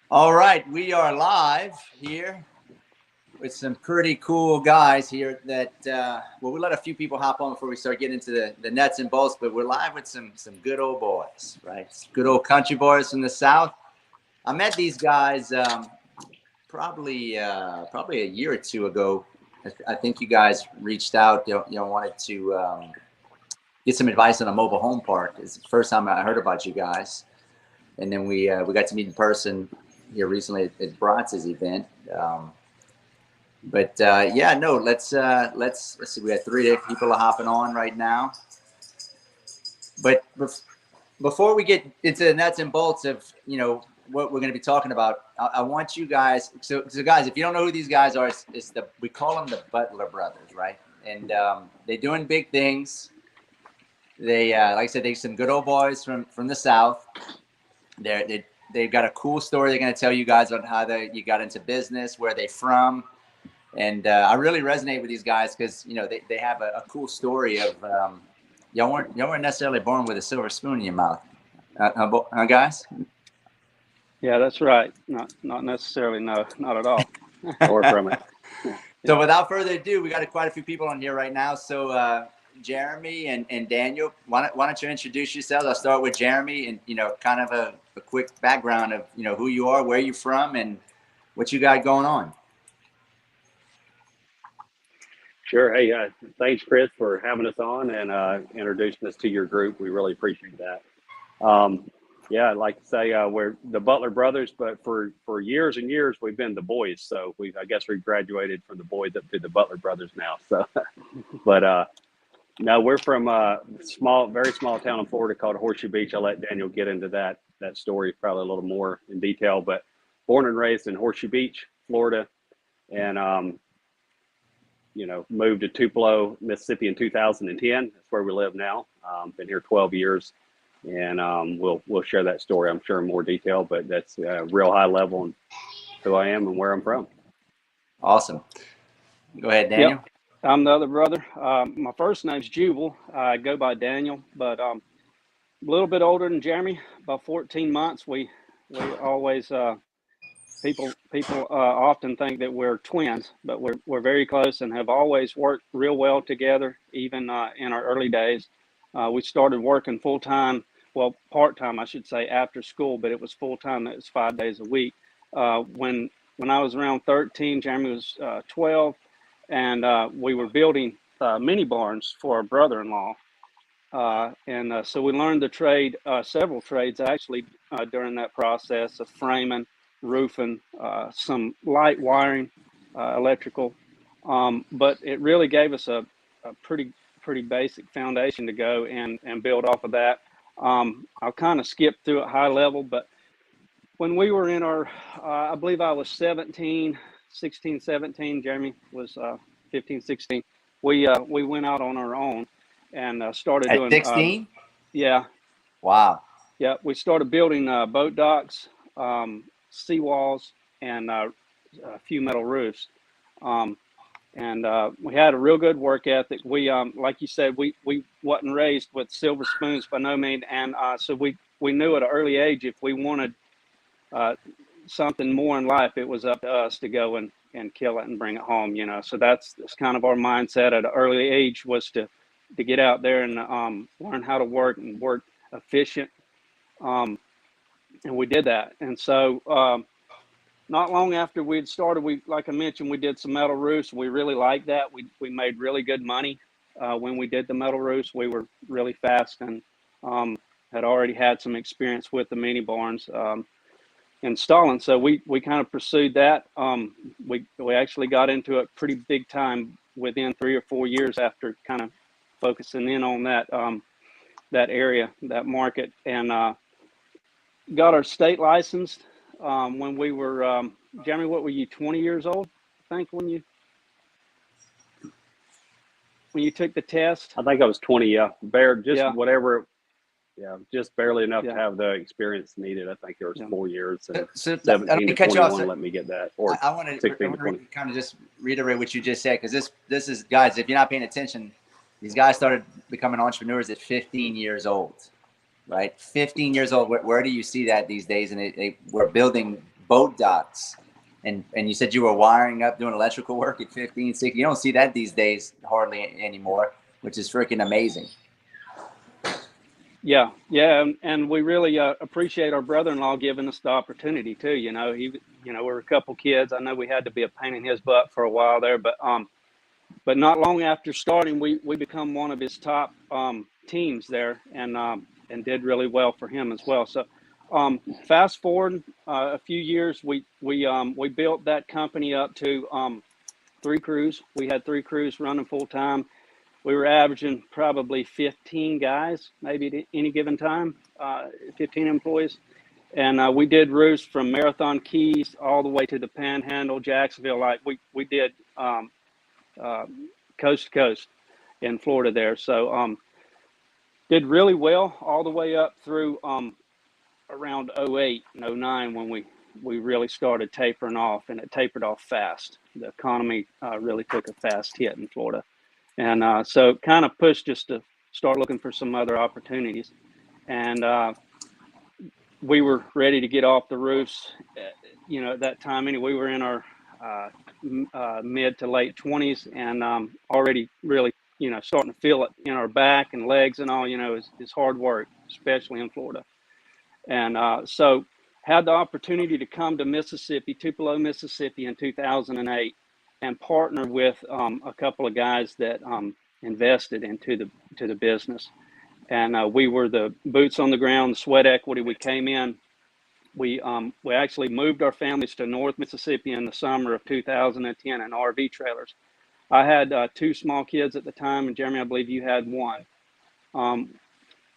All right, we are live here with some pretty cool guys here that, well, we let a few people hop on before we start getting into the nuts and bolts, but we're live with some good old boys, right? Some good old country boys from the South. I met these guys probably a year or two ago. I think you guys reached out, wanted to get some advice on a mobile home park. It's the first time I heard about you guys. And then we got to meet in person here recently at Bronx's event. Let's see. We got 3 people hopping on right now. But before we get into the nuts and bolts of what we're going to be talking about, I want you guys. So guys, if you don't know who these guys are, we call them the Butler Brothers, right? And they're doing big things. They like I said, they're some good old boys from the South. They've got a cool story they're going to tell you guys on how you got into business, where they're from. And I really resonate with these guys because, they have a cool story of y'all weren't necessarily born with a silver spoon in your mouth. Guys? Yeah, that's right. Not necessarily. No, not at all. Or from it. Yeah. So without further ado, we got quite a few people on here right now. So Jeremy and Daniel, why don't you introduce yourselves? I'll start with Jeremy and, kind of a quick background of, who you are, where you're from, and what you got going on. Sure. Hey, thanks, Chris, for having us on and introducing us to your group. We really appreciate that. Yeah, I'd like to say we're the Butler Brothers, but for years and years, we've been the boys. So I guess we graduated from the boys up to the Butler Brothers now. So, but no, we're from a very small town in Florida called Horseshoe Beach. I'll let Daniel get into that story probably a little more in detail, but born and raised in Horseshoe Beach, Florida, and moved to Tupelo, Mississippi in 2010. That's where we live now. Been here 12 years, and we'll share that story, I'm sure, in more detail, but that's real high level and who I am and where I'm from. Awesome. Go ahead, Daniel. Yep. I'm the other brother. My first name's Jubal. I go by Daniel, but a little bit older than Jeremy, about 14 months. We always people often think that we're twins, but we're very close and have always worked real well together, even in our early days. We started working full time, well, part time, I should say, after school, but it was full time. It was 5 days a week. When I was around 13, Jeremy was 12. And we were building mini barns for our brother-in-law. So we learned the trade, several trades actually, during that process of framing, roofing, some light wiring, electrical. But it really gave us a pretty basic foundation to go and build off of that. I'll kind of skip through it high level, but when we were in our, I believe I was 16, 17, Jeremy was 15, 16. We went out on our own and started doing 16. Yeah. Wow. Yeah, we started building boat docks, seawalls, and a few metal roofs. We had a real good work ethic. We, like you said, we wasn't raised with silver spoons by no means, and so we knew at an early age if we wanted something more in life, it was up to us to go and kill it and bring it home, So that's kind of our mindset at an early age, was to get out there and learn how to work and work efficient. And we did that. And so not long after we'd started, like I mentioned, we did some metal roofs. We really liked that. We made really good money when we did the metal roofs. We were really fast and had already had some experience with the mini barns. Installing, so we kind of pursued that. We actually got into it pretty big time within 3 or 4 years after kind of focusing in on that area, that market, and got our state licensed when we were Jeremy, what were you, 20 years old, I think, when you took the test? I think I was 20. Yeah, whatever. Yeah, just barely enough to have the experience needed. I think there was 4 years and so 17 to 21. Let me get that. Or I want to kind of just reiterate what you just said, because this is, guys, if you're not paying attention, these guys started becoming entrepreneurs at 15 years old, right? 15 years old. Where do you see that these days? And we're building boat docks. And you said you were wiring up, doing electrical work at 15, 16. You don't see that these days hardly anymore, which is freaking amazing. Yeah, and we really appreciate our brother-in-law giving us the opportunity too. We're a couple kids. I know we had to be a pain in his butt for a while there, but not long after starting, we become one of his top teams there, and did really well for him as well. So, fast forward a few years, we built that company up to 3 crews. We had 3 crews running full time. We were averaging probably 15 guys, maybe at any given time, 15 employees. And we did roofs from Marathon Keys all the way to the Panhandle, Jacksonville. Like we did coast to coast in Florida there. So did really well all the way up through around 08 and 09 when we really started tapering off, and it tapered off fast. The economy really took a fast hit in Florida. And so kind of pushed us to start looking for some other opportunities. And we were ready to get off the roofs, at that time. Anyway, we were in our mid to late 20s, and already really, starting to feel it in our back and legs and all. It's hard work, especially in Florida. And so had the opportunity to come to Mississippi, Tupelo, Mississippi in 2008. And partner with a couple of guys that invested into the business, and we were the boots on the ground, the sweat equity. We came in. We actually moved our families to North Mississippi in the summer of 2010 in RV trailers. I had 2 small kids at the time, and Jeremy, I believe you had 1.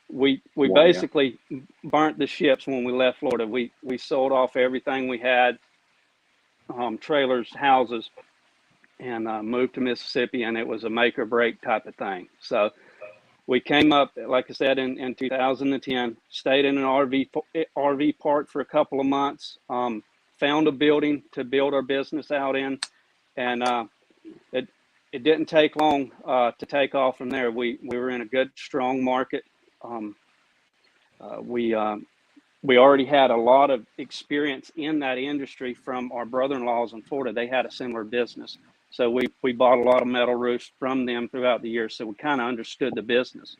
We basically burnt the ships when we left Florida. We sold off everything we had, trailers, houses, and moved to Mississippi, and it was a make or break type of thing. So we came up, like I said, in 2010, stayed in an RV park for a couple of months, found a building to build our business out in, and it didn't take long to take off from there. We were in a good, strong market. We already had a lot of experience in that industry from our brother-in-laws in Florida. They had a similar business. So we bought a lot of metal roofs from them throughout the year. So we kind of understood the business.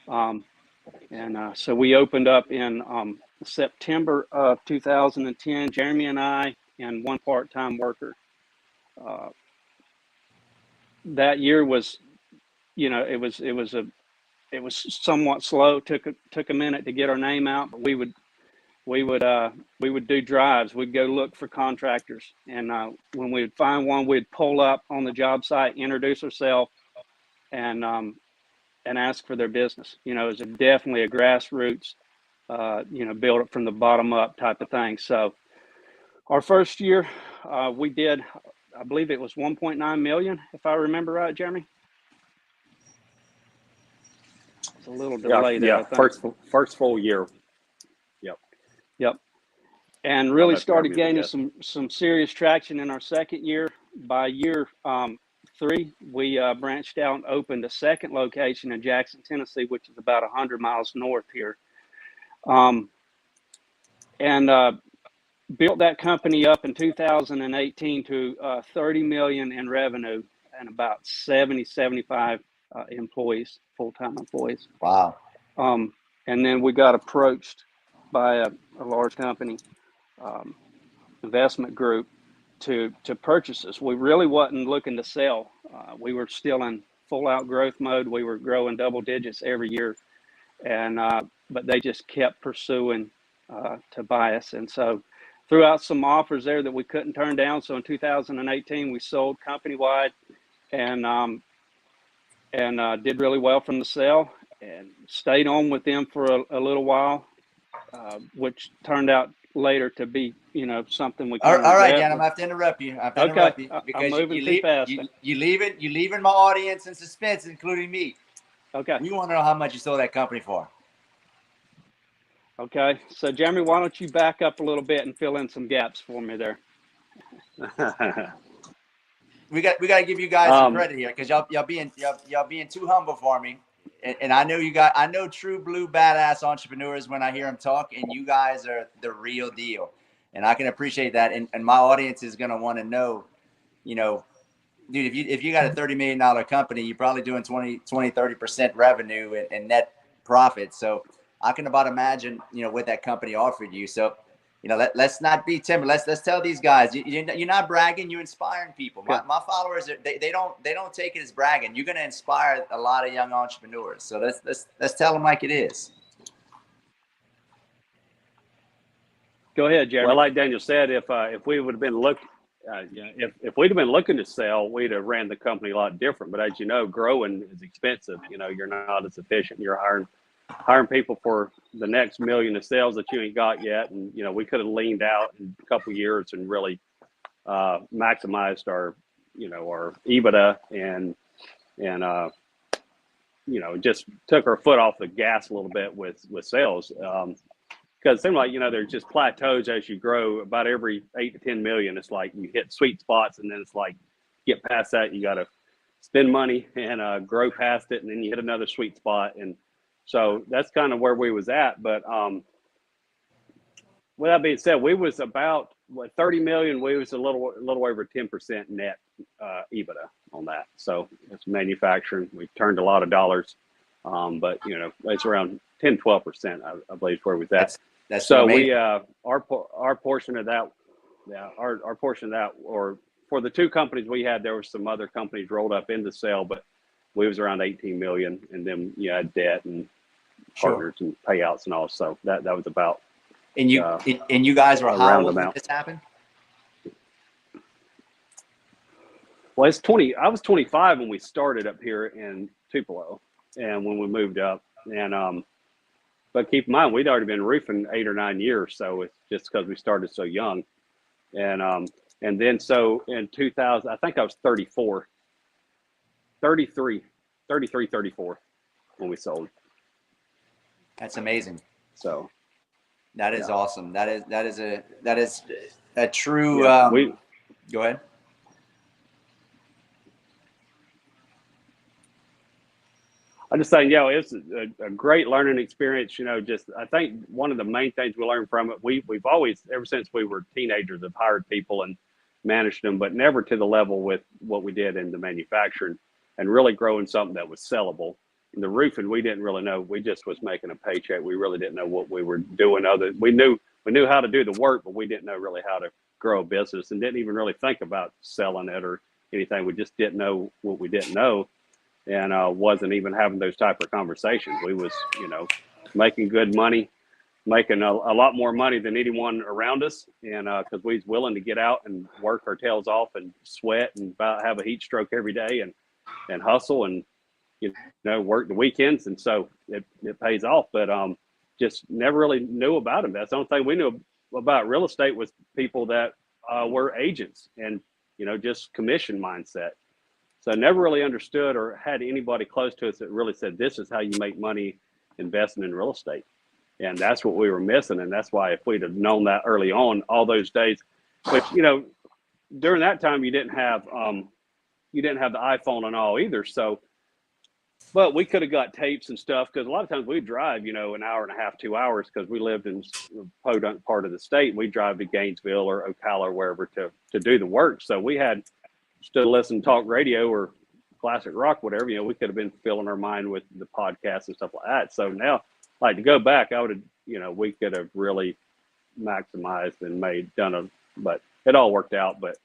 So we opened up in September of 2010, Jeremy and I, and 1 part-time worker. That year was, it was somewhat slow. Took a minute to get our name out, but we would do drives. We'd go look for contractors, and when we'd find one, we'd pull up on the job site, introduce ourselves, and ask for their business. It was definitely a grassroots, build it from the bottom up type of thing. So our first year, we did, I believe it was 1.9 million, if I remember right, Jeremy. It's a little delay there. Yeah, first full year. Yep. And really started gaining some serious traction in our second year. By year 3, we branched out and opened a second location in Jackson, Tennessee, which is about 100 miles north here. And built that company up in 2018 to 30 million in revenue and about 75 employees, full-time employees. Wow. And then we got approached by a large company, investment group, to purchase us. We really wasn't looking to sell. We were still in full out growth mode. We were growing double digits every year, and but they just kept pursuing to buy us. And so threw out some offers there that we couldn't turn down. So in 2018, we sold company wide, and did really well from the sale, and stayed on with them for a little while. Which turned out later to be, something we. All right, Dan, I'm gonna have to interrupt you. Okay, because I'm moving too fast. You leaving my audience in suspense, including me. Okay. We want to know how much you sold that company for. Okay, so Jeremy, why don't you back up a little bit and fill in some gaps for me there? We got to give you guys some credit here, because y'all being too humble for me. And I know true blue badass entrepreneurs when I hear them talk, and you guys are the real deal. And I can appreciate that. And my audience is going to want to know, you know, dude, if you got a $30 million company, you're probably doing 30% revenue and net profit. So I can about imagine, you know, what that company offered you. So, you know, let's not be timid. Let's tell these guys, you're not bragging, you're inspiring people. My followers, they don't take it as bragging. You're going to inspire a lot of young entrepreneurs. So let's tell them like it is. Go ahead, Jeremy. Well, like Daniel said, if we would have been if we'd have been looking to sell, we'd have ran the company a lot different. But as you know, growing is expensive. You know, you're not as efficient. You're hiring people for the next million of sales that you ain't got yet. And, you know, we could have leaned out in a couple of years and really maximized our EBITDA and you know, just took our foot off the gas a little bit with sales. Because it seems like, you know, there's just plateaus as you grow. About every 8 to 10 million, it's like you hit sweet spots, and then it's like get past that, you got to spend money and grow past it, and then you hit another sweet spot. And so that's kind of where we was at. But with that being said, we was about 30 million. We was a little over 10% net EBITDA on that. So it's manufacturing. We turned a lot of dollars, but you know, it's around 10-12%. I believe where we was at. That's so amazing. we our portion of that, our portion of that, or for the two companies we had, there were some other companies rolled up in the sale, but we was around 18 million, and then you had debt and partners and payouts and all. So that was about. And you guys were how old when this happened? Well, it's 20. I was 25 when we started up here in Tupelo, and when we moved up, and but keep in mind, we'd already been roofing 8 or 9 years, so it's just because we started so young. And then so in 2000, I think I was 34 when we sold. That's amazing. So that is awesome. That is a true, go ahead. I'm just saying, it's a great learning experience. You know, just I think one of the main things we learned from it, we've always, ever since we were teenagers, have hired people and managed them, but never to the level with what we did in the manufacturing and really growing something that was sellable. In the roofing, we didn't really know. We just was making a paycheck. We really didn't know what we were doing. We knew how to do the work, but we didn't know really how to grow a business, and didn't even really think about selling it or anything. We just didn't know what we didn't know. And wasn't even having those type of conversations. We was, you know, making good money, making a lot more money than anyone around us, and because we was willing to get out and work our tails off and sweat and about have a heat stroke every day and hustle and, you know, work the weekends, and so it pays off. But just never really knew about them. That's the only thing we knew about real estate was people that were agents and, you know, just commission mindset. So I never really understood or had anybody close to us that really said, this is how you make money investing in real estate. And that's what we were missing. And that's why if we'd have known that early on, all those days, which, you know, during that time, you didn't have the iPhone and all either. So, but we could have got tapes and stuff, because a lot of times we'd drive, you know, an hour and a half, 2 hours, because we lived in the podunk part of the state. We'd drive to Gainesville or Ocala or wherever to do the work. So we had to listen to talk radio or classic rock, whatever, you know, we could have been filling our mind with the podcasts and stuff like that. So now, like, to go back, I would have, you know, we could have really maximized and but it all worked out. But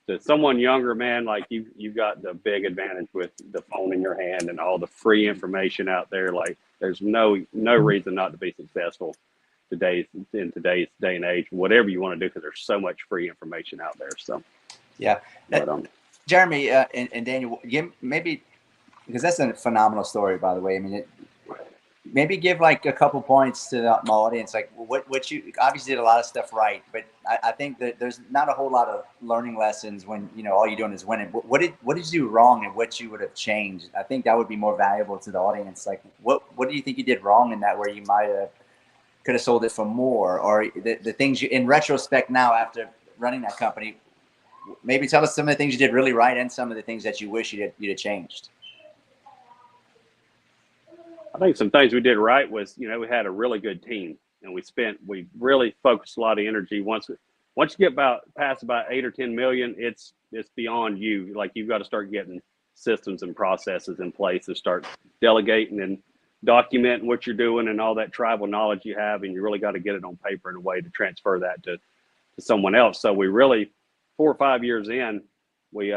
to someone younger, man, like you got the big advantage with the phone in your hand and all the free information out there. Like, there's no reason not to be successful in today's day and age, whatever you want to do, because there's so much free information out there. So yeah. But, Jeremy and Daniel, maybe, because that's a phenomenal story, by the way. I mean, maybe give like a couple points to my audience, like what you obviously did a lot of stuff right, but I think that there's not a whole lot of learning lessons when, you know, all you're doing is winning. What did you do wrong and what you would have changed? I think that would be more valuable to the audience. Like, what do you think you did wrong in that, where you could have sold it for more, or the things you, in retrospect now after running that company, maybe tell us some of the things you did really right and some of the things that you wish you'd have changed. I think some things we did right was, you know, we had a really good team. And we really focused a lot of energy. Once you get past about 8 or 10 million, it's beyond you. Like, you've got to start getting systems and processes in place and start delegating and documenting what you're doing and all that tribal knowledge you have. And you really got to get it on paper in a way to transfer that to someone else. So we really, 4 or 5 years in, we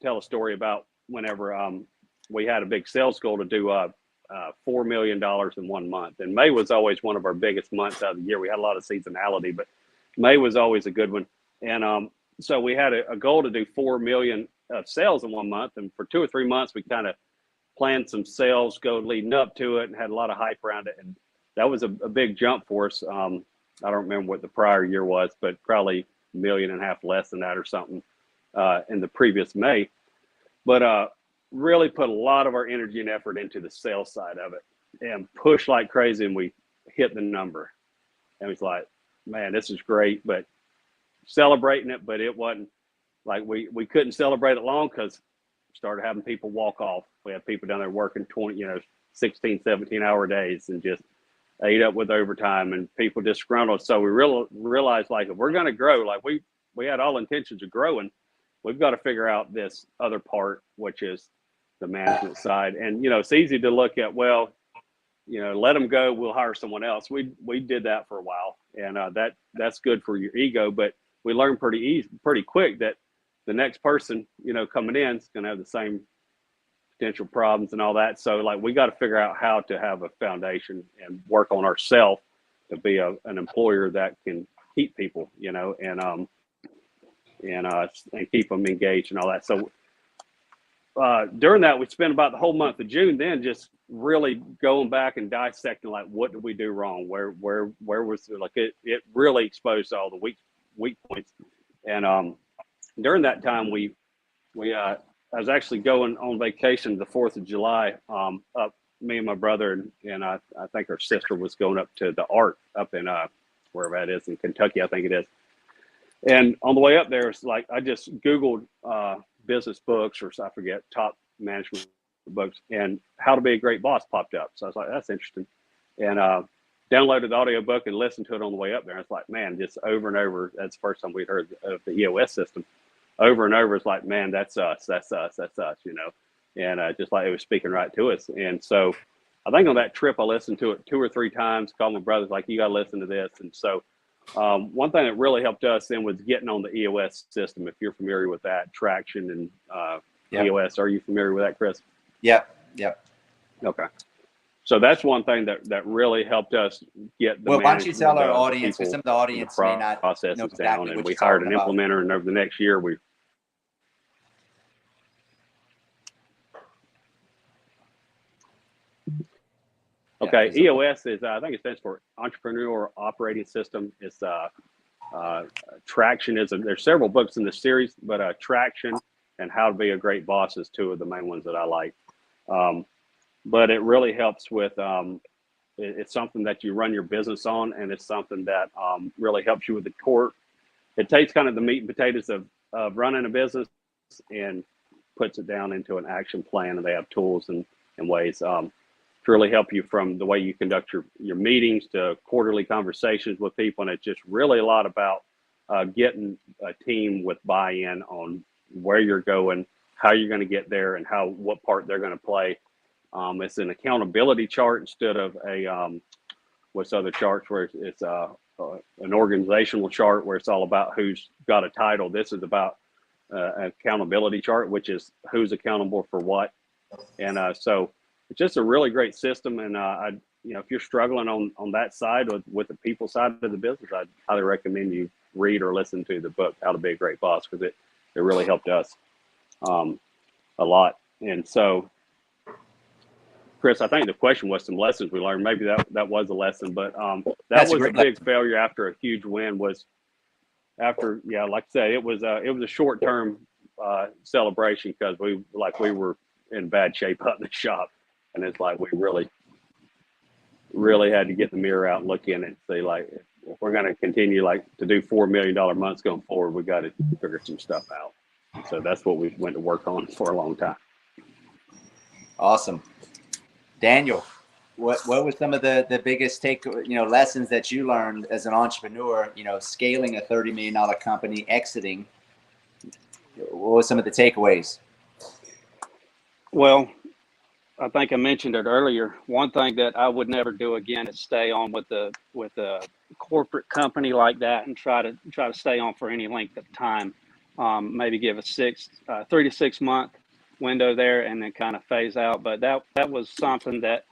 tell a story about whenever we had a big sales goal to do $4 million in 1 month. And May was always one of our biggest months out of the year. We had a lot of seasonality, but May was always a good one. And so we had a goal to do 4 million of sales in 1 month. And for 2 or 3 months, we kind of planned some sales go leading up to it and had a lot of hype around it. And that was a big jump for us. I don't remember what the prior year was, but probably $1.5 million less than that or something in the previous May. But really put a lot of our energy and effort into the sales side of it and pushed like crazy, and we hit the number. And it was like, man, this is great, but celebrating it, but it wasn't like we couldn't celebrate it long because we started having people walk off. We had people down there working 16, 17-hour days and just ate up with overtime, and people disgruntled. So we realized, like, if we're going to grow, like we had all intentions of growing, we've got to figure out this other part, which is the management side. And, it's easy to look at, well, let them go, we'll hire someone else. We did that for a while, and that's good for your ego, but we learned pretty quick that the next person, coming in is going to have the same potential problems and all that. So, like, we got to figure out how to have a foundation and work on ourselves to be an employer that can keep people, and keep them engaged and all that. So during that, we spent about the whole month of June then just really going back and dissecting, like, what did we do wrong? Where was it? Like, it really exposed all the weak points. And during that time, I was actually going on vacation the 4th of July, up, me and my brother, and I think our sister was going up to the Art up in wherever that is in Kentucky, I think it is. And on the way up there, it's like I just Googled business books, or I forget, top management books, and How to Be a Great Boss popped up. So I was like, that's interesting. And downloaded the audio book and listened to it on the way up there. It's like, man, just over and over. That's the first time we'd heard of the EOS system. Over and over, it's like, man, that's us, and just like it was speaking right to us. And so I think on that trip, I listened to it 2 or 3 times, called my brothers, like, you got to listen to this. And so one thing that really helped us then was getting on the EOS system. If you're familiar with that, Traction and Yep. EOS, are you familiar with that, Chris? Yep. Okay. So that's one thing that really helped us get the Well, why don't you tell our audience, because some of the audience may not processes know exactly down, what and we you're hired an talking about. implementer, and over the next year we Okay, EOS is, I think it stands for Entrepreneurial Operating System. It's Traction there's several books in this series, but Traction and How to Be a Great Boss is 2 of the main ones that I like. But it really helps with, it's something that you run your business on, and it's something that really helps you with the core. It takes kind of the meat and potatoes of running a business and puts it down into an action plan, and they have tools and ways to really help you, from the way you conduct your meetings to quarterly conversations with people. And it's just really a lot about getting a team with buy-in on where you're going, how you're going to get there, and what part they're going to play. It's an accountability chart instead of a what's other charts where it's an organizational chart where it's all about who's got a title. This is about accountability chart, which is who's accountable for what. And so it's just a really great system. And if you're struggling on that side with the people side of the business, I'd highly recommend you read or listen to the book How to Be a Great Boss, because it really helped us a lot. And so, Chris, I think the question was some lessons we learned. Maybe that was a lesson, but that was a big failure after a huge win. Was after, like I said, it was a short-term celebration, because we were in bad shape up in the shop, and it's like we really had to get the mirror out and look in it and say, like, if we're going to continue to do $4 million months going forward, we got to figure some stuff out. So that's what we went to work on for a long time. Awesome. Daniel, what were some of the biggest lessons that you learned as an entrepreneur, scaling a $30 million company, exiting? What were some of the takeaways? Well, I think I mentioned it earlier. One thing that I would never do again is stay on with a corporate company like that and try to stay on for any length of time. Maybe give a 3 to 6 month window there and then kind of phase out. But that was something that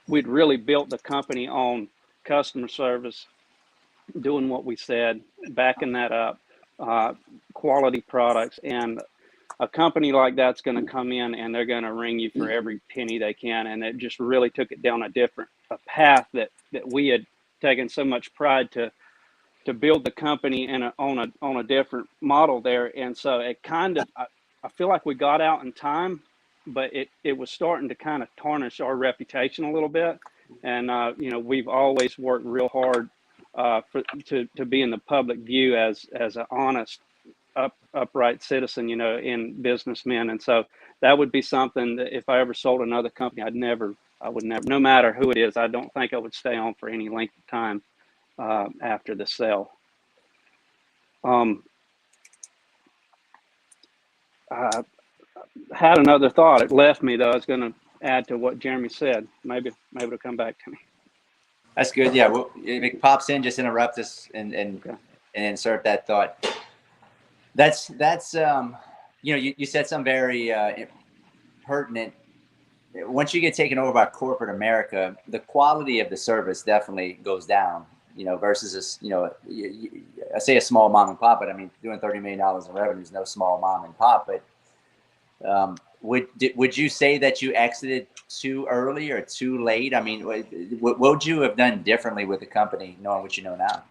we'd really built the company on customer service, doing what we said, backing that up, quality products. And a company like that's going to come in and they're going to ring you for every penny they can. And it just really took it down a path that we had taken so much pride to build the company on a different model there. And so it kind of, I feel like we got out in time, but it was starting to kind of tarnish our reputation a little bit. And, we've always worked real hard to be in the public view as an honest, upright citizen, in businessmen. And so that would be something that if I ever sold another company, I would never, no matter who it is, I don't think I would stay on for any length of time after the sale. I had another thought. It left me though. I was going to add to what Jeremy said. Maybe it'll come back to me. That's good. Yeah. Well, if it pops in, just interrupt us and insert that thought. That's you said something very pertinent. Once you get taken over by corporate America, the quality of the service definitely goes down, versus I say a small mom and pop, but I mean, doing $30 million in revenue is no small mom and pop. But would you say that you exited too early or too late? I mean, what would you have done differently with the company, knowing what you know now?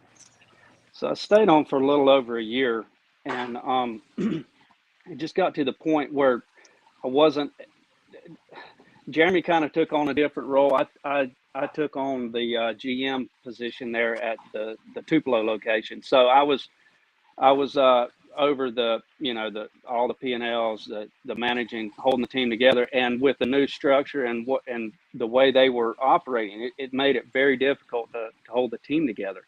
So I stayed on for a little over a year, and it just got to the point where I wasn't. Jeremy kind of took on a different role. I took on the GM position there at the Tupelo location. So I was over the all the P&Ls, the managing, holding the team together, and with the new structure and the way they were operating, it made it very difficult to hold the team together.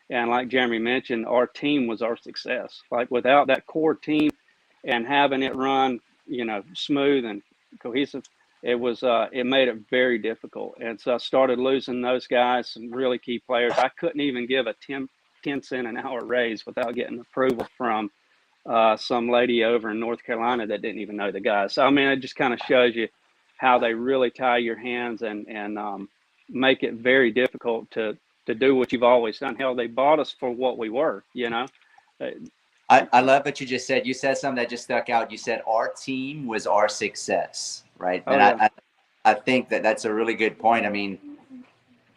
And like Jeremy mentioned, our team was our success. Like without that core team and having it run, smooth and cohesive, it made it very difficult. And so I started losing those guys, some really key players. I couldn't even give a 10 cent an hour raise without getting approval from some lady over in North Carolina that didn't even know the guys. So, I mean, it just kind of shows you how they really tie your hands and make it very difficult to do what you've always done. Hell, they bought us for what we were, I love what you just said. You said something that just stuck out. You said our team was our success, right? And yeah. I think that's a really good point. I mean,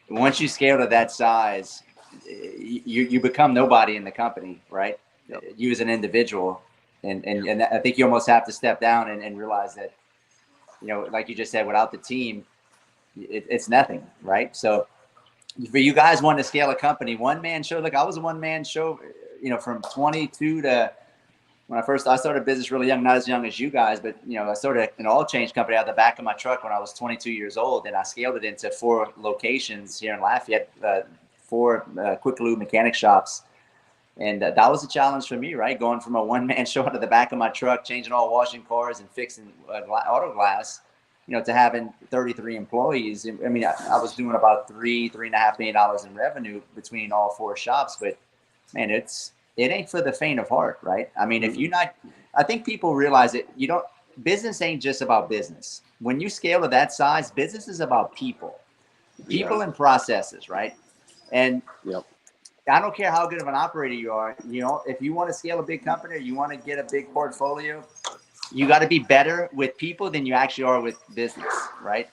once you scale to that size, you become nobody in the company, right? Yep. You as an individual. And I think you almost have to step down and realize that, like you just said, without the team, it's nothing, right? So for you guys wanting to scale a company, one-man show, like I was a one-man show, from 22 to when I started business really young, not as young as you guys, but, I started an oil change company out of the back of my truck when I was 22 years old. And I scaled it into 4 locations here in Lafayette, 4 quick lube mechanic shops. And that was a challenge for me, right? Going from a one-man show out of the back of my truck, changing oil, washing cars and fixing auto glass, to having 33 employees. I mean, I was doing about $3.5 million in revenue between all 4 shops, but man, it ain't for the faint of heart, right? I mean, I think people realize that business ain't just about business. When you scale to that size, business is about people and processes, right? And yep. I don't care how good of an operator you are, if you want to scale a big company or you want to get a big portfolio, you got to be better with people than you actually are with business, right?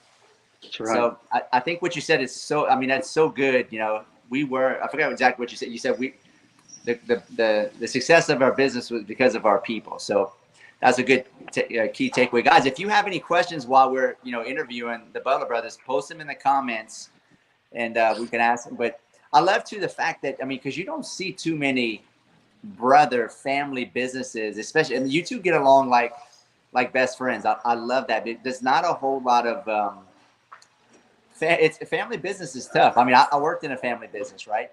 That's right. So I think what you said is that's so good. I forgot exactly what you said. You said the success of our business was because of our people. So that's a good key takeaway. Guys, if you have any questions while we're, interviewing the Butler Brothers, post them in the comments and we can ask them. But I love too the fact that, because you don't see too many brother family businesses, especially, and you two get along like best friends. I love that. There's not a whole lot of it's family business is tough. I mean, I worked in a family business, right?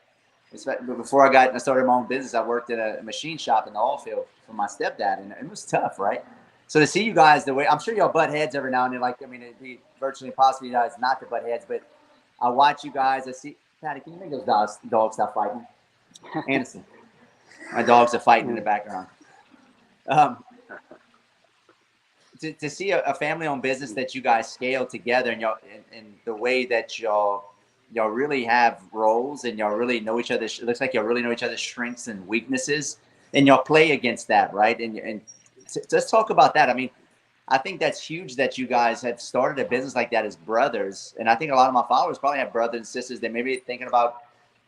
Before I started my own business, I worked in a machine shop in the oil field for my stepdad, and it was tough, right? So to see you guys the way, I'm sure y'all butt heads every now and then. Like, I mean, it'd be virtually impossible you guys not to butt heads, but I watch you guys. I see, Patty, can you make those dogs stop fighting? Anderson, my dogs are fighting in the background. To see a family-owned business that you guys scale together, and y'all, and the way that y'all really have roles, and y'all really know each other. It looks like y'all really know each other's strengths and weaknesses, and y'all play against that, right? And let's talk about that. I mean, I think that's huge that you guys have started a business like that as brothers, and I think a lot of my followers probably have brothers and sisters that may be thinking about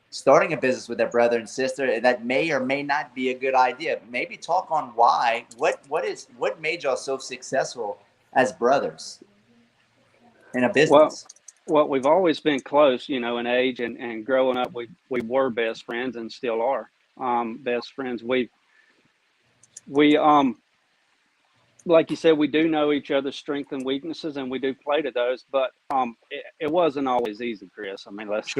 starting a business with their brother and sister. That may or may not be a good idea. Maybe talk on why. What made y'all so successful as brothers in a business? Well, we've always been close, you know, in age, and growing up, we were best friends and still are best friends. We like you said, we do know each other's strengths and weaknesses, and we do play to those. But it wasn't always easy, Chris. I mean, let's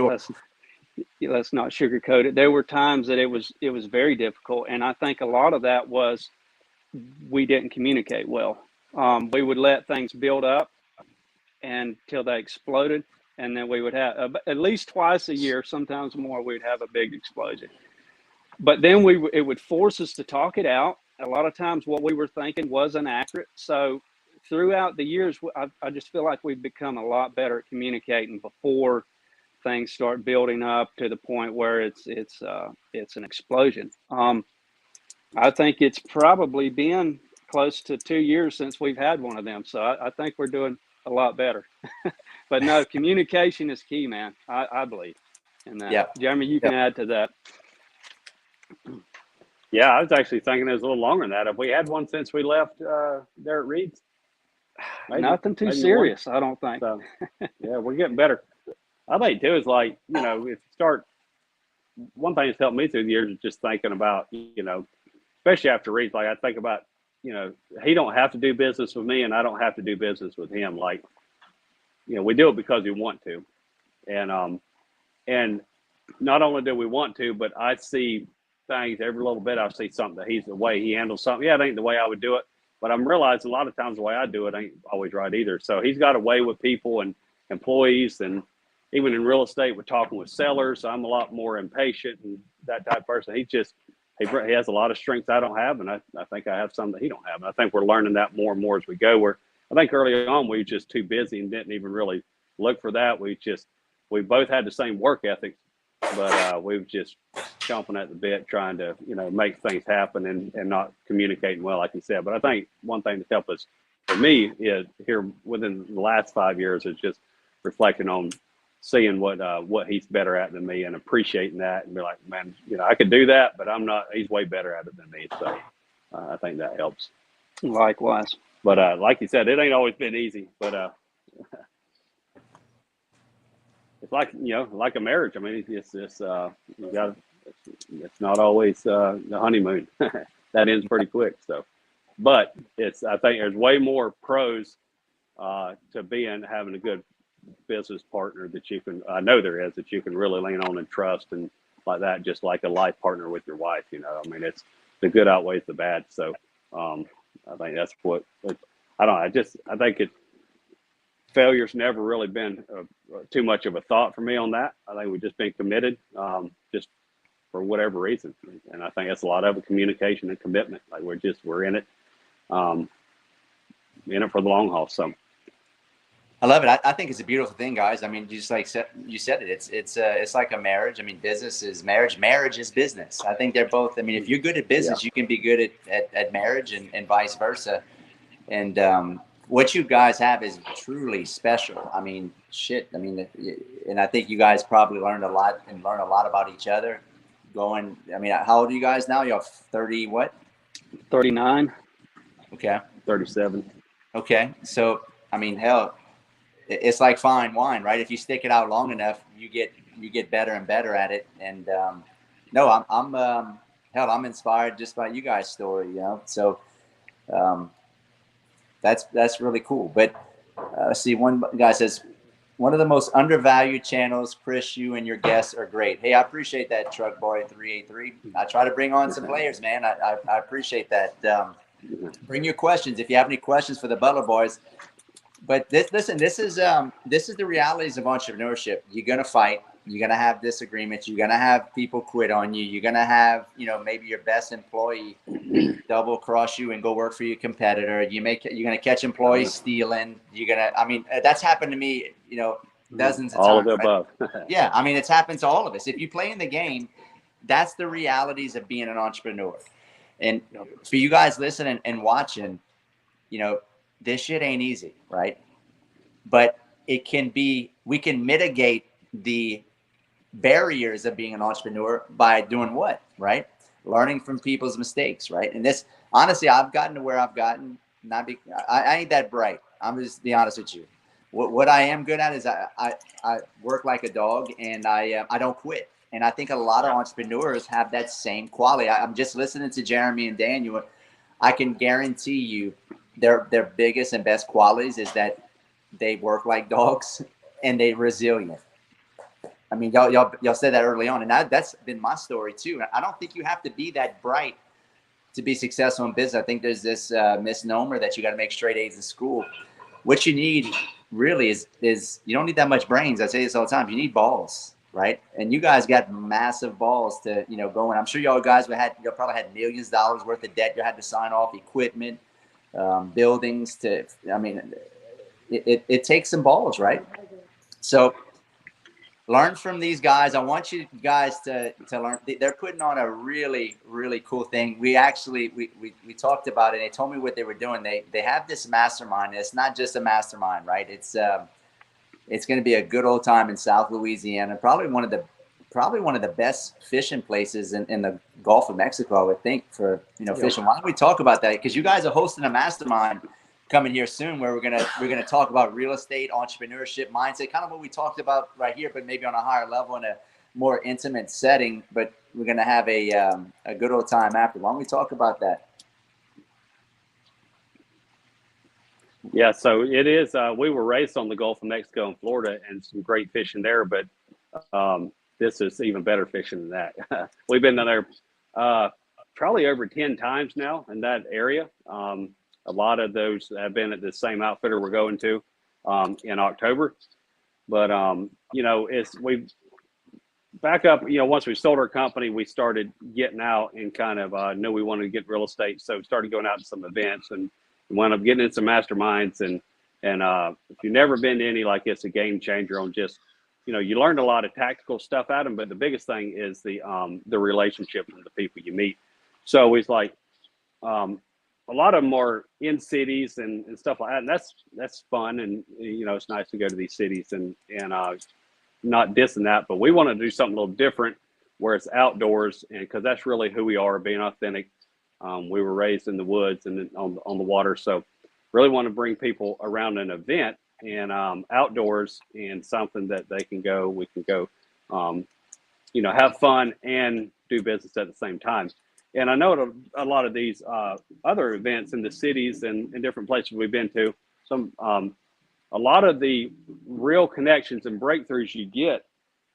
not sugarcoat it. There were times that it was very difficult, and I think a lot of that was we didn't communicate well. We would let things build up until they exploded, and then we would have at least twice a year, sometimes more, we'd have a big explosion. But then it would force us to talk it out. A lot of times what we were thinking wasn't accurate. So throughout the years, I just feel like we've become a lot better at communicating before things start building up to the point where it's an explosion. I think it's probably been close to 2 years since we've had one of them. So I think we're doing a lot better. But no, communication is key, man. I believe in that. Yeah. Jeremy, you can add to that. Yeah, I was actually thinking it was a little longer than that. Have we had one since we left there at Reed's? Nothing too serious, I don't think. So, yeah, we're getting better. I think too is like, you know, if you start, one thing that's helped me through the years is just thinking about, you know, especially after Reed's, like I think about, you know, he don't have to do business with me and I don't have to do business with him. Like, you know, we do it because we want to. And not only do we want to, but I see things every little bit. I see something that the way he handles something. Yeah, it ain't the way I would do it, but I'm realizing a lot of times the way I do it ain't always right either. So he's got a way with people and employees, and even in real estate, we're talking with sellers. I'm a lot more impatient and that type of person. He has a lot of strengths I don't have, and I think I have some that he don't have. And I think we're learning that more and more as we go. Where I think early on we were just too busy and didn't even really look for that. We both had the same work ethic, but we were just chomping at the bit trying to, you know, make things happen and not communicating well, like you said. But I think one thing that's helped us, for me, is here within the last 5 years is just reflecting on seeing what he's better at than me and appreciating that and be like, man, you know, I could do that, but I'm not. He's way better at it than me. So I think that helps. Likewise. But like you said, it ain't always been easy. But it's like, you know, like a marriage. I mean, it's not always the honeymoon. That ends pretty quick. So, but I think there's way more pros to having a good business partner that I know there is, that you can really lean on and trust and like that, just like a life partner with your wife, you know. I mean, it's the good outweighs the bad. So I think that's what I think failure's never really been too much of a thought for me on that. I think we've just been committed just for whatever reason. And I think that's a lot of it, communication and commitment. Like we're in it for the long haul. So I love it. I think it's a beautiful thing, guys. I mean, just like you said it, it's like a marriage. I mean, business is marriage. Marriage is business. I think they're both. I mean, if you're good at business, you can be good at marriage and vice versa. And what you guys have is truly special. I mean, shit. I mean, and I think you guys probably learn a lot about each other. I mean, how old are you guys now? You're 30 what? 39. Okay. 37. Okay. So, I mean, hell, it's like fine wine, right? If you stick it out long enough, you get better and better at it. And no, I'm inspired just by you guys' story, you know. So that's really cool. But see, one guy says, one of the most undervalued channels. Chris, you and your guests are great. Hey, I appreciate that, Truck Boy 383. I try to bring on some players, man. I appreciate that. Bring your questions if you have any questions for the Butler Boys. But listen, this is the realities of entrepreneurship. You're gonna fight. You're gonna have disagreements. You're gonna have people quit on you. You're gonna have, maybe your best employee double cross you and go work for your competitor. You're gonna catch employees stealing. That's happened to me, dozens of times. All of the above. Yeah, it's happened to all of us. If you play in the game, that's the realities of being an entrepreneur. And for you guys listening and watching, this shit ain't easy, right? But we can mitigate the barriers of being an entrepreneur by doing what, right? Learning from people's mistakes, right? And this, honestly, I've gotten to where I've gotten. I ain't that bright. I'm just be honest with you. What I am good at is I work like a dog, and I don't quit. And I think a lot of entrepreneurs have that same quality. I'm just listening to Jeremy and Daniel. I can guarantee you their biggest and best qualities is that they work like dogs and they're resilient. Y'all said that early on, and that's been my story too. I don't think you have to be that bright to be successful in business. I think there's this misnomer that you got to make straight A's in school. What you need really is you don't need that much brains. I say this all the time. You need balls, right? And you guys got massive balls to go in. I'm sure y'all guys y'all probably had millions of dollars worth of debt. You had to sign off equipment, buildings. It takes some balls, right? So learn from these guys. I want you guys to learn. They're putting on a really, really cool thing. We talked about it. They told me what they were doing. They have this mastermind. It's not just a mastermind, right? It's going to be a good old time in South Louisiana. Probably one of the best fishing places in the Gulf of Mexico, I would think, for fishing. Why don't we talk about that? Because you guys are hosting a mastermind coming here soon, where we're gonna talk about real estate, entrepreneurship, mindset, kind of what we talked about right here, but maybe on a higher level in a more intimate setting. But we're gonna have a good old time after. Why don't we talk about that? Yeah, so it is. We were raised on the Gulf of Mexico and Florida, and some great fishing there. But this is even better fishing than that. We've been down there probably over 10 times now in that area. A lot of those have been at the same outfitter we're going to in October. But, we back up, once we sold our company, we started getting out and kind of knew we wanted to get real estate. So we started going out to some events and wound up getting in some masterminds. And if you've never been to any, it's a game changer on just, you learned a lot of tactical stuff out of them. But the biggest thing is the relationships with the people you meet. So it's like, a lot of them are in cities and stuff like that, and that's fun, and it's nice to go to these cities and not dissing that, but we want to do something a little different where it's outdoors, and because that's really who we are, being authentic. We were raised in the woods and on the water, so really want to bring people around an event and outdoors and something that we can go have fun and do business at the same time. And I know a lot of these other events in the cities and in different places we've been to, a lot of the real connections and breakthroughs you get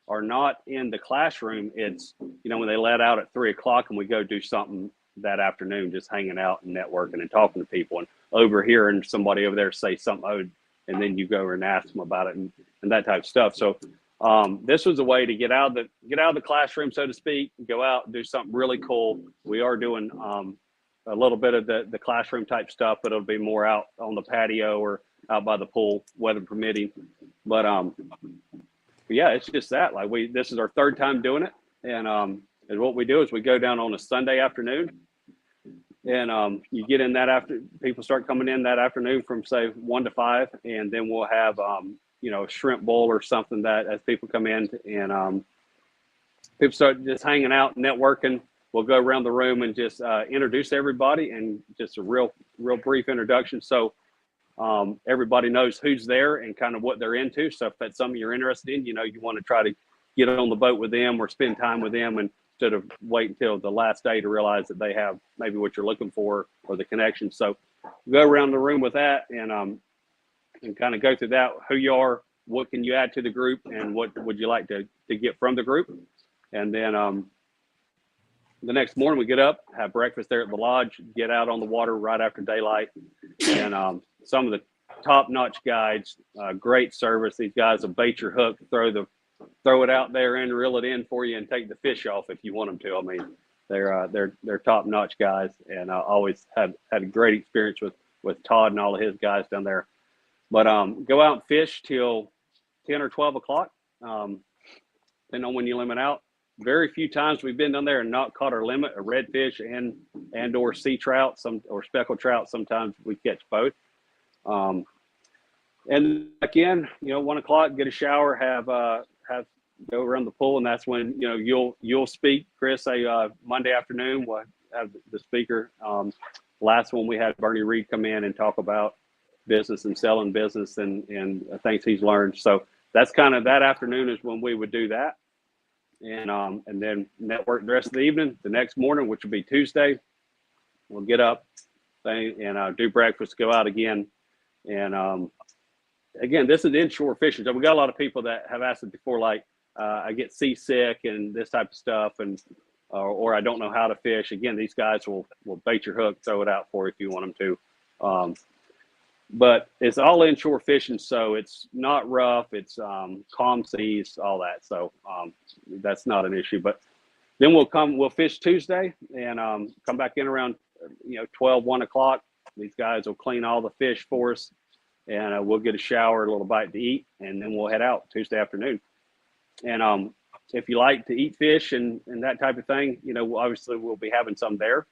are not in the classroom. It's, when they let out at 3 o'clock and we go do something that afternoon, just hanging out and networking and talking to people and overhearing somebody over there say something, and then you go over and ask them about it and that type of stuff. So this was a way to get out of the classroom, so to speak, go out and do something really cool. We are doing a little bit of the classroom type stuff, but it'll be more out on the patio or out by the pool, weather permitting. But yeah, it's just that. This is our third time doing it, and what we do is we go down on a Sunday afternoon, and you get in that after people start coming in that afternoon from say 1 to 5, and then we'll have a shrimp bowl or something that as people come in and people start just hanging out, networking. We'll go around the room and just introduce everybody and just a real brief introduction. So everybody knows who's there and kind of what they're into. So if that's something you're interested in, you want to try to get on the boat with them or spend time with them, and instead of wait until the last day to realize that they have maybe what you're looking for or the connection. So go around the room with that and kind of go through that, who you are, what can you add to the group, and what would you like to get from the group. And then the next morning we get up, have breakfast there at the lodge, get out on the water right after daylight. And some of the top-notch guides, great service. These guys will bait your hook, throw it out there and reel it in for you, and take the fish off if you want them to. I mean, they're top-notch guys, and I always had a great experience with Todd and all of his guys down there. But go out and fish till 10 or 12 o'clock, depending on when you limit out. Very few times we've been down there and not caught our limit, a redfish and or sea trout, or speckled trout. Sometimes we catch both. And again, 1 o'clock, get a shower, have go around the pool, and that's when you'll speak, Chris. Monday afternoon we'll have the speaker. Last one we had Bernie Reed come in and talk about business and selling business and things he's learned. So that's kind of that afternoon is when we would do that. And then network the rest of the evening. The next morning, which will be Tuesday, we'll get up and do breakfast, go out again. And again, this is inshore fishing. So we got a lot of people that have asked it before, like I get seasick and this type of stuff, and or I don't know how to fish. Again, these guys will bait your hook, throw it out for you if you want them to. But it's all inshore fishing, so it's not rough. It's calm seas, all that. So that's not an issue. But then we'll fish Tuesday and come back in around 12, 1 o'clock. These guys will clean all the fish for us, and we'll get a shower, a little bite to eat, and then we'll head out Tuesday afternoon. And if you like to eat fish and that type of thing, obviously we'll be having some there.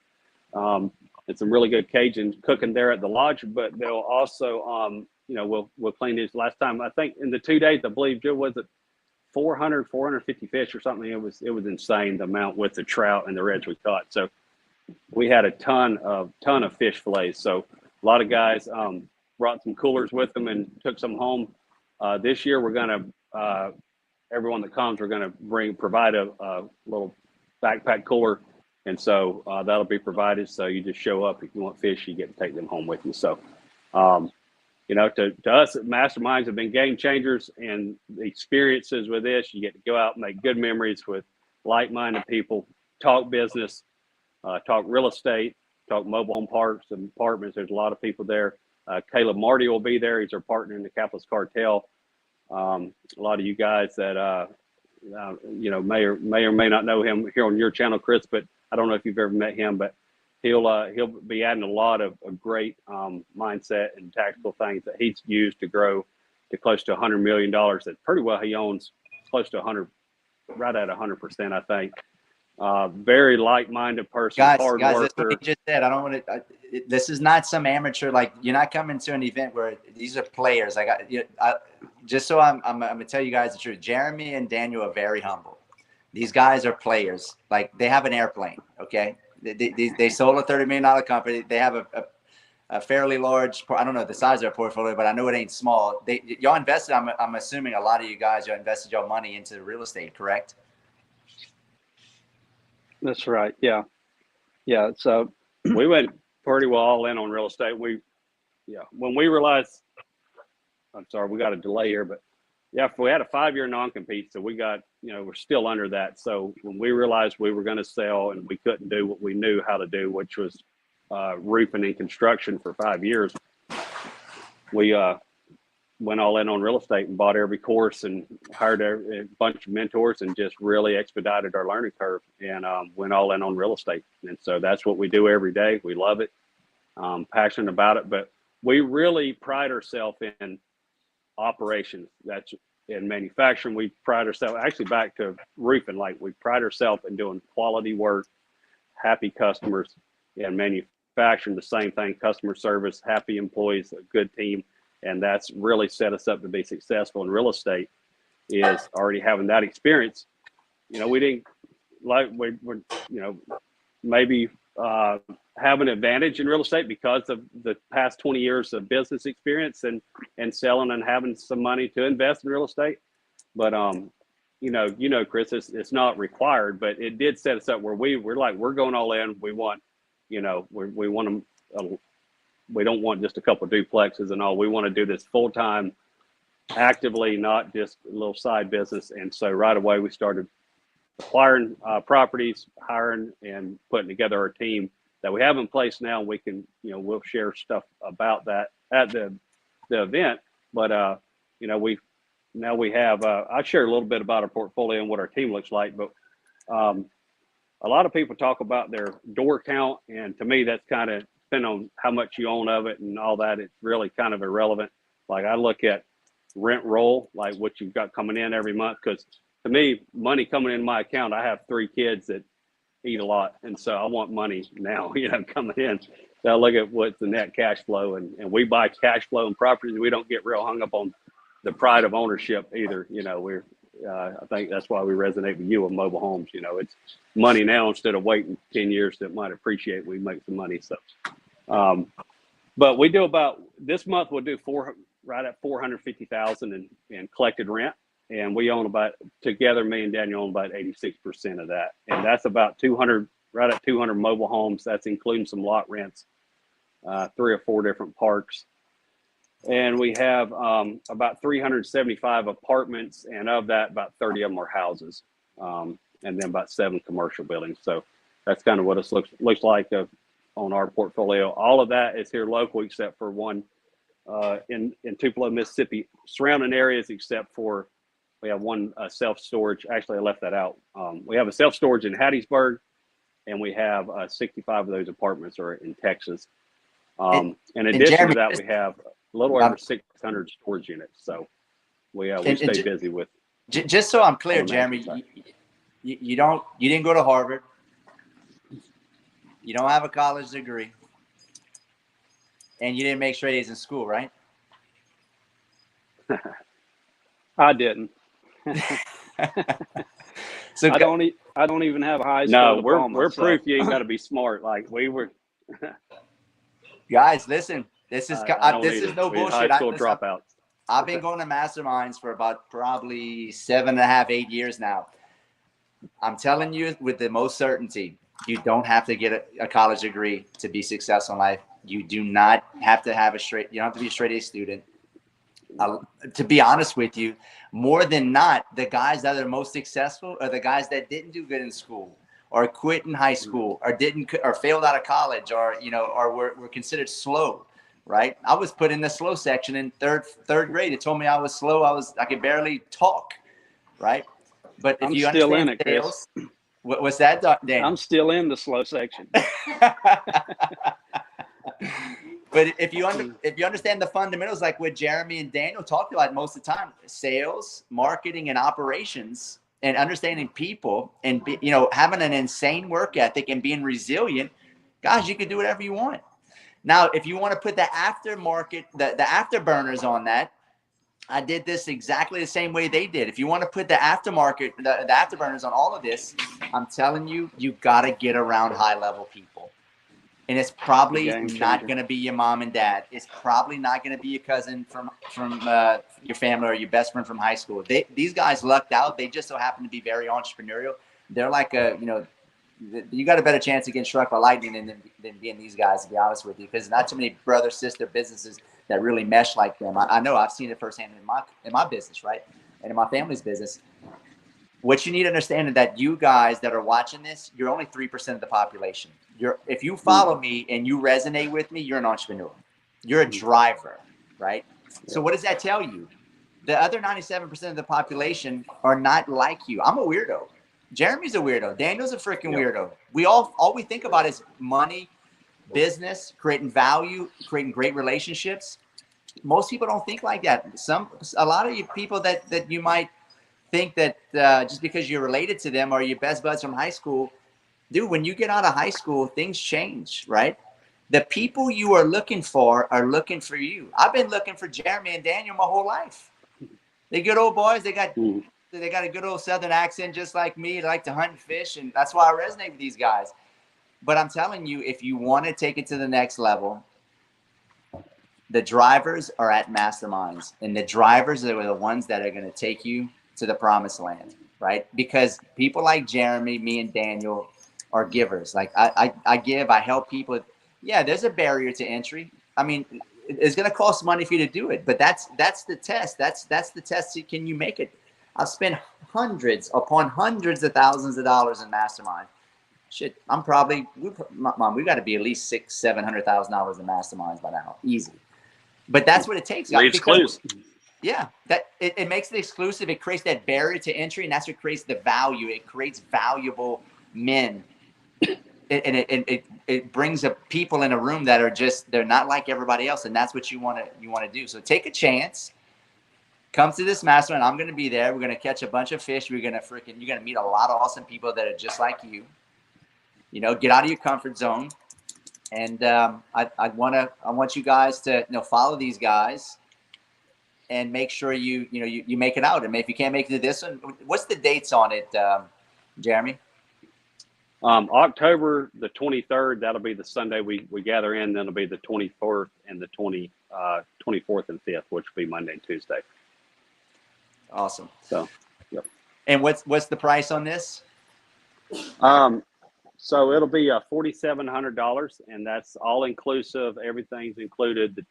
It's some really good Cajun cooking there at the lodge, but they'll also, we'll clean these. Last time, I think in the 2 days, I believe, Joe, was it 450 fish or something? It was insane, the amount with the trout and the reds we caught. So we had a ton of fish fillets. So a lot of guys brought some coolers with them and took some home. This year, we're going to, everyone that comes, we're going to provide a little backpack cooler. And so that'll be provided. So you just show up. If you want fish, you get to take them home with you. So, to us, masterminds have been game changers, and the experiences with this, you get to go out and make good memories with like-minded people, talk business, talk real estate, talk mobile home parks and apartments. There's a lot of people there. Caleb Marty will be there. He's our partner in the Capitalist Cartel. A lot of you guys that, may or may not know him here on your channel, Chris, but I don't know if you've ever met him, but he'll be adding a lot of great mindset and tactical things that he's used to grow to close to $100 million. That pretty well he owns close to 100, right at 100%, I think. Very like-minded person, hard worker. That's what he just said. I don't want to. This is not some amateur. Like, you're not coming to an event where these are players. Just so I'm gonna tell you guys the truth. Jeremy and Daniel are very humble. These guys are players. Like, they have an airplane. Okay, they sold a $30 million company. They have a fairly large. I don't know the size of their portfolio, but I know it ain't small. Y'all invested. I'm assuming a lot of you guys y'all invested your money into real estate, correct? That's right. Yeah. So we went pretty well all in on real estate. When we realized, I'm sorry, we got a delay here, but we had a 5-year non-compete. So we got, we're still under that. So when we realized we were going to sell and we couldn't do what we knew how to do, which was roofing and construction for 5 years, we went all in on real estate and bought every course and hired a bunch of mentors and just really expedited our learning curve and went all in on real estate. And so that's what we do every day. We love it, passionate about it, but we really pride ourselves in operations. That's in manufacturing. We pride ourselves actually back to roofing. Like, we pride ourselves in doing quality work, happy customers, and manufacturing the same thing, customer service, happy employees, a good team. And that's really set us up to be successful in real estate, is already having that experience. We didn't we're maybe have an advantage in real estate because of the past 20 years of business experience and selling and having some money to invest in real estate. But, Chris, it's not required, but it did set us up where we're going all in. We want, we want them. We don't want just a couple of duplexes and all. We want to do this full-time actively, not just a little side business. And so right away we started acquiring properties, hiring, and putting together our team that we have in place now. We can, we'll share stuff about that at the event. But we have. I share a little bit about our portfolio and what our team looks like. But a lot of people talk about their door count, and to me, that's kind of depending on how much you own of it and all that. It's really kind of irrelevant. Like I look at rent roll, like what you've got coming in every month, because to me, money coming in my account, I have 3 kids that eat a lot. And so I want money now, coming in. So I look at what's the net cash flow, and we buy cash flow and properties. We don't get real hung up on the pride of ownership either. I think that's why we resonate with you with mobile homes. It's money now instead of waiting 10 years that might appreciate. We make some money. So, but we do about this month, we'll do right at 450,000 in collected rent. And we own together, me and Daniel own about 86% of that. And that's about 200 mobile homes. That's including some lot rents, 3 or 4 different parks. And we have about 375 apartments. And of that, about 30 of them are houses. And then about 7 commercial buildings. So that's kind of what it looks like on our portfolio. All of that is here local, except for one in Tupelo, Mississippi, surrounding areas, except for we have one self-storage. Actually, I left that out. We have a self-storage in Hattiesburg, and we have 65 of those apartments are in Texas. In addition to that, we have a little over 600 storage units. So we stay busy with. Just so I'm clear, Jeremy, you didn't go to Harvard. You don't have a college degree, and you didn't make straight A's in school, right? I didn't. So I don't even have a high school diploma. No, we're proof you ain't got to be smart. Like we were. Guys, listen. This is no bullshit. High school dropouts. I've been going to masterminds for about probably 7.5, 8 years now. I'm telling you with the most certainty, you don't have to get a college degree to be successful in life. You do not have to have you don't have to be a straight A student. To be honest with you, more than not, the guys that are most successful are the guys that didn't do good in school, or quit in high school, or failed out of college, or were considered slow. Right? I was put in the slow section in third grade. It told me I was slow. I could barely talk. Right? But if you still understand in it, sales, what's that, Dan? I'm still in the slow section. But if you understand the fundamentals, like what Jeremy and Daniel talked about most of the time, sales, marketing, and operations, and understanding people, and having an insane work ethic and being resilient, guys, you can do whatever you want. Now, if you want to put the aftermarket, the afterburners on that, I did this exactly the same way they did. If you want to put the aftermarket, the afterburners on all of this, I'm telling you, you got to get around high-level people. And it's probably not going to be your mom and dad. It's probably not going to be your cousin from your family or your best friend from high school. These guys lucked out. They just so happen to be very entrepreneurial. They're like you got a better chance of getting struck by lightning than being these guys, to be honest with you, because not too many brother-sister businesses that really mesh like them. I know I've seen it firsthand in my business, right, and in my family's business. What you need to understand is that you guys that are watching this, you're only 3% of the population. If you follow me and you resonate with me, you're an entrepreneur. You're a driver, right? So what does that tell you? The other 97% of the population are not like you. I'm a weirdo. Jeremy's a weirdo. Daniel's a freaking weirdo. All we think about is money, business, creating value, creating great relationships. Most people don't think like that. A lot of you people that you might think that just because you're related to them or your best buds from high school, dude, when you get out of high school, things change, right? The people you are looking for are looking for you. I've been looking for Jeremy and Daniel my whole life. They're good old boys. They got a good old Southern accent just like me. They like to hunt and fish, and that's why I resonate with these guys. But I'm telling you, if you want to take it to the next level, the drivers are at masterminds, and the drivers are the ones that are going to take you to the promised land, right? Because people like Jeremy, me and Daniel are givers. Like I give, I help people. Yeah, there's a barrier to entry. I mean, it's going to cost money for you to do it, but that's the test. That's the test. Can you make it? I've spent hundreds upon hundreds of thousands of dollars in Mastermind. Shit, I'm probably, Mom, we got to be at least $600,000-$700,000 in Masterminds by now, easy. But that's what it takes. Exclusive. Yeah, that it makes it exclusive. It creates that barrier to entry, and that's what creates the value. It creates valuable men, it brings up people in a room that are they're not like everybody else, and that's what you want to do. So take a chance. Come to this mastermind. I'm going to be there. We're going to catch a bunch of fish. You're going to meet a lot of awesome people that are just like you. You know, get out of your comfort zone. And I want you guys to follow these guys and make sure you make it out. And if you can't make it to this one, what's the dates on it, Jeremy? October the 23rd. That'll be the Sunday we gather in. Then it'll be the 24th and the 24th and 5th, which will be Monday and Tuesday. Awesome. So, yep. And what's the price on this? So it'll be $4,700, and that's all inclusive. Everything's included: the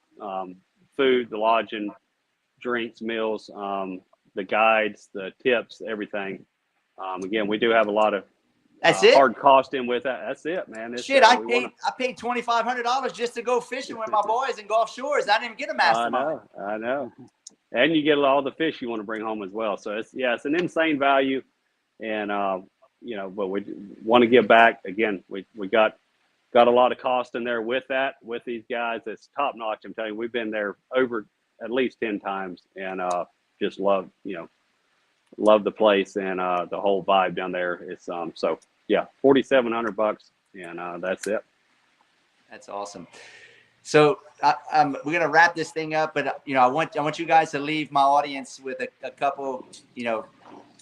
food, the lodging, drinks, meals, the guides, the tips, everything. Again, we do have a lot of hard cost in with that. That's it, man. Shit, I paid $2,500 just to go fishing with my boys in Gulf Shores. I didn't even get a Mastermind. I know. And you get all the fish you want to bring home as well. So it's an insane value, and but we want to give back. Again, we got a lot of cost in there with these guys. It's top notch. I'm telling you, we've been there over at least 10 times, and just love the place and the whole vibe down there. It's $4,700, and that's it. That's awesome. So we're gonna wrap this thing up, but I want you guys to leave my audience with a couple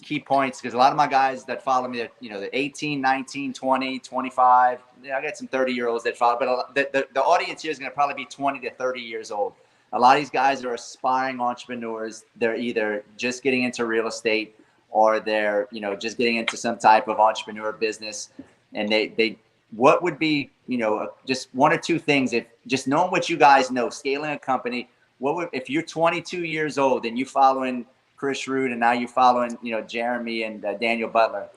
key points, because a lot of my guys that follow me, they're 18, 19, 20, 25. I got some 30-year-olds that follow, but the audience here is going to probably be 20 to 30 years old. A lot of these guys are aspiring entrepreneurs. They're either just getting into real estate, or they're just getting into some type of entrepreneur business. And they what would be just one or two things, if just knowing what you guys know, scaling a company, if you're 22 years old and you following Chris Root, and now you're following, Jeremy and Daniel Butler,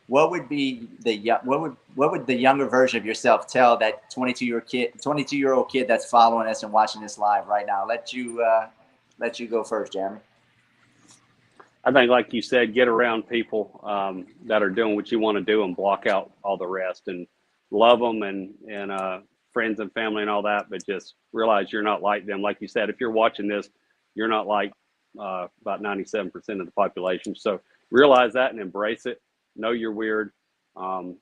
what would be what would the younger version of yourself tell that 22-year-old kid that's following us and watching this live right now? Let you go first, Jeremy. I think, like you said, get around people that are doing what you want to do, and block out all the rest, and love them and friends and family and all that, but just realize you're not like them. Like you said, if you're watching this, you're not like about 97% of the population. So realize that and embrace it. Know you're weird, and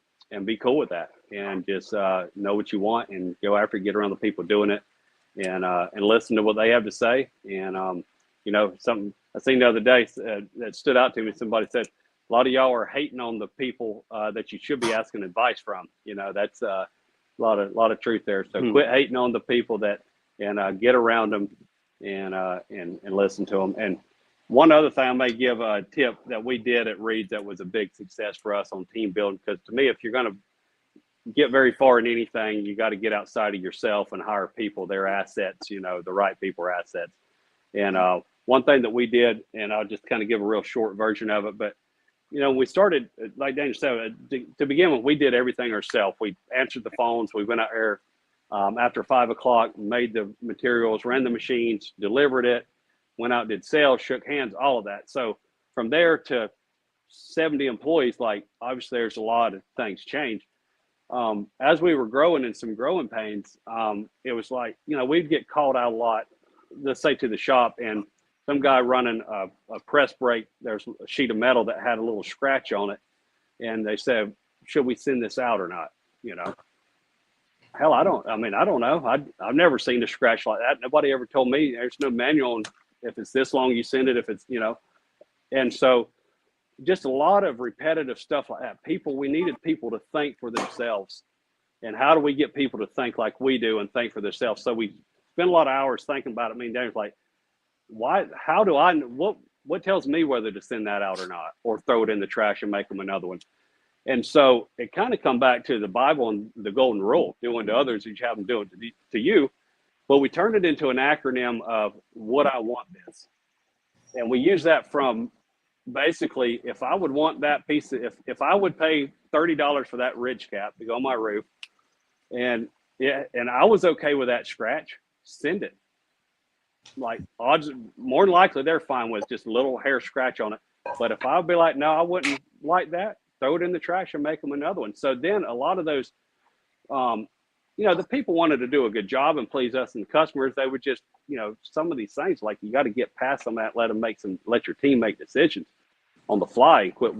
be cool with that, and just know what you want and go after it. Get around the people doing it, and listen to what they have to say. And something I seen the other day that stood out to me. Somebody said, a lot of y'all are hating on the people that you should be asking advice from. That's a lot of truth there. So quit hating on the people and get around them and listen to them. And one other thing, I may give a tip that we did at Reed's that was a big success for us on team building. Because to me, if you're going to get very far in anything, you got to get outside of yourself and hire people. They're assets, the right people are assets. And one thing that we did, and I'll just kind of give a real short version of it, but we started, like Daniel said, to begin with, we did everything ourselves. We answered the phones. We went out there after 5 o'clock, made the materials, ran the machines, delivered it, went out, did sales, shook hands, all of that. So from there to 70 employees, obviously there's a lot of things changed. As we were growing in some growing pains, it was we'd get called out a lot, let's say to the shop, and some guy running a press brake, there's a sheet of metal that had a little scratch on it. And they said, should we send this out or not? Hell, I don't know. I've never seen a scratch like that. Nobody ever told me. There's no manual on if it's this long, you send it, if it's, And so just a lot of repetitive stuff like that. We needed people to think for themselves. And how do we get people to think like we do and think for themselves? So we spent a lot of hours thinking about it. Daniel's like, what tells me whether to send that out or not, or throw it in the trash and make them another one? And so it kind of come back to the Bible and the golden rule: do unto others as you have them do it to you. But we turned it into an acronym of "What I Want This," and we use that from basically, if I would want that piece of, if I would pay $30 for that ridge cap to go on my roof, and and I was okay with that scratch, send it. Like, odds more than likely they're fine with just a little hair scratch on it. But if I'd be like, no, I wouldn't like that, throw it in the trash and make them another one. So then a lot of those, the people wanted to do a good job and please us and the customers. They would just, some of these things, like, you got to get past them, that let your team make decisions on the fly and quit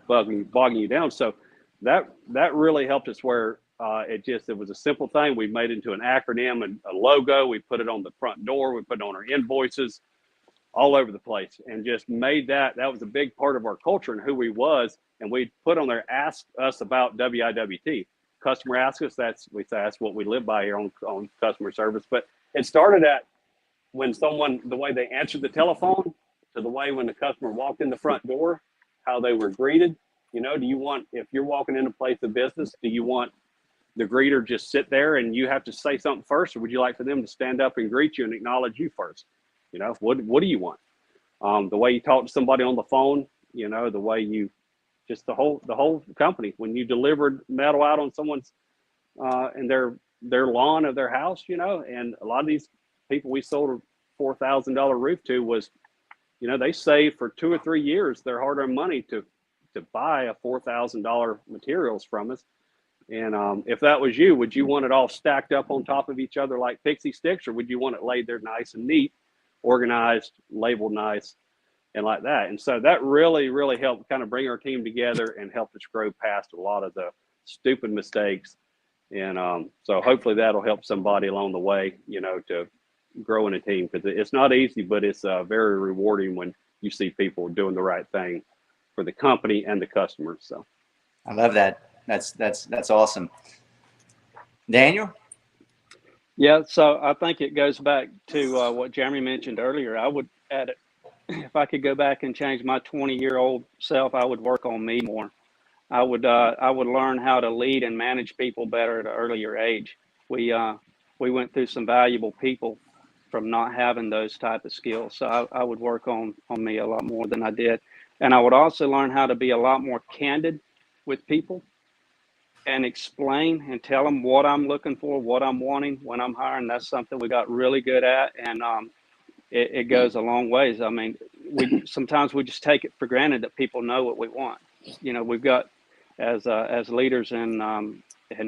bogging you down. So that really helped us where it was a simple thing. We made it into an acronym and a logo. We put it on the front door. We put it on our invoices, all over the place, and just made that was a big part of our culture and who we was. And we put on there, ask us about WIWT. Customer asks us, that's what we live by here on customer service. But it started at when the way they answered the telephone to the way when the customer walked in the front door, how they were greeted. Do you want, if you're walking in a place of business, do you want the greeter just sit there and you have to say something first, or would you like for them to stand up and greet you and acknowledge you first? What do you want? The way you talk to somebody on the phone, the way you, just the whole company, when you delivered metal out on someone's in their lawn of their house, and a lot of these people we sold a $4,000 roof to was, they saved for 2 or 3 years their hard-earned money to buy a $4,000 materials from us. And if that was you, would you want it all stacked up on top of each other like pixie sticks, or would you want it laid there nice and neat, organized, labeled nice, and like that? And so that really, really helped kind of bring our team together and helped us grow past a lot of the stupid mistakes. And so hopefully that'll help somebody along the way, to grow in a team, because it's not easy, but it's very rewarding when you see people doing the right thing for the company and the customers. So I love that. That's awesome. Daniel? Yeah, so I think it goes back to what Jeremy mentioned earlier. I would add it, if I could go back and change my 20-year-old self, I would work on me more. I would learn how to lead and manage people better at an earlier age. We went through some valuable people from not having those type of skills. So I would work on me a lot more than I did. And I would also learn how to be a lot more candid with people and explain and tell them what I'm looking for, what I'm wanting when I'm hiring. That's something we got really good at. And it goes a long ways. I mean, sometimes we just take it for granted that people know what we want. We've got, as leaders and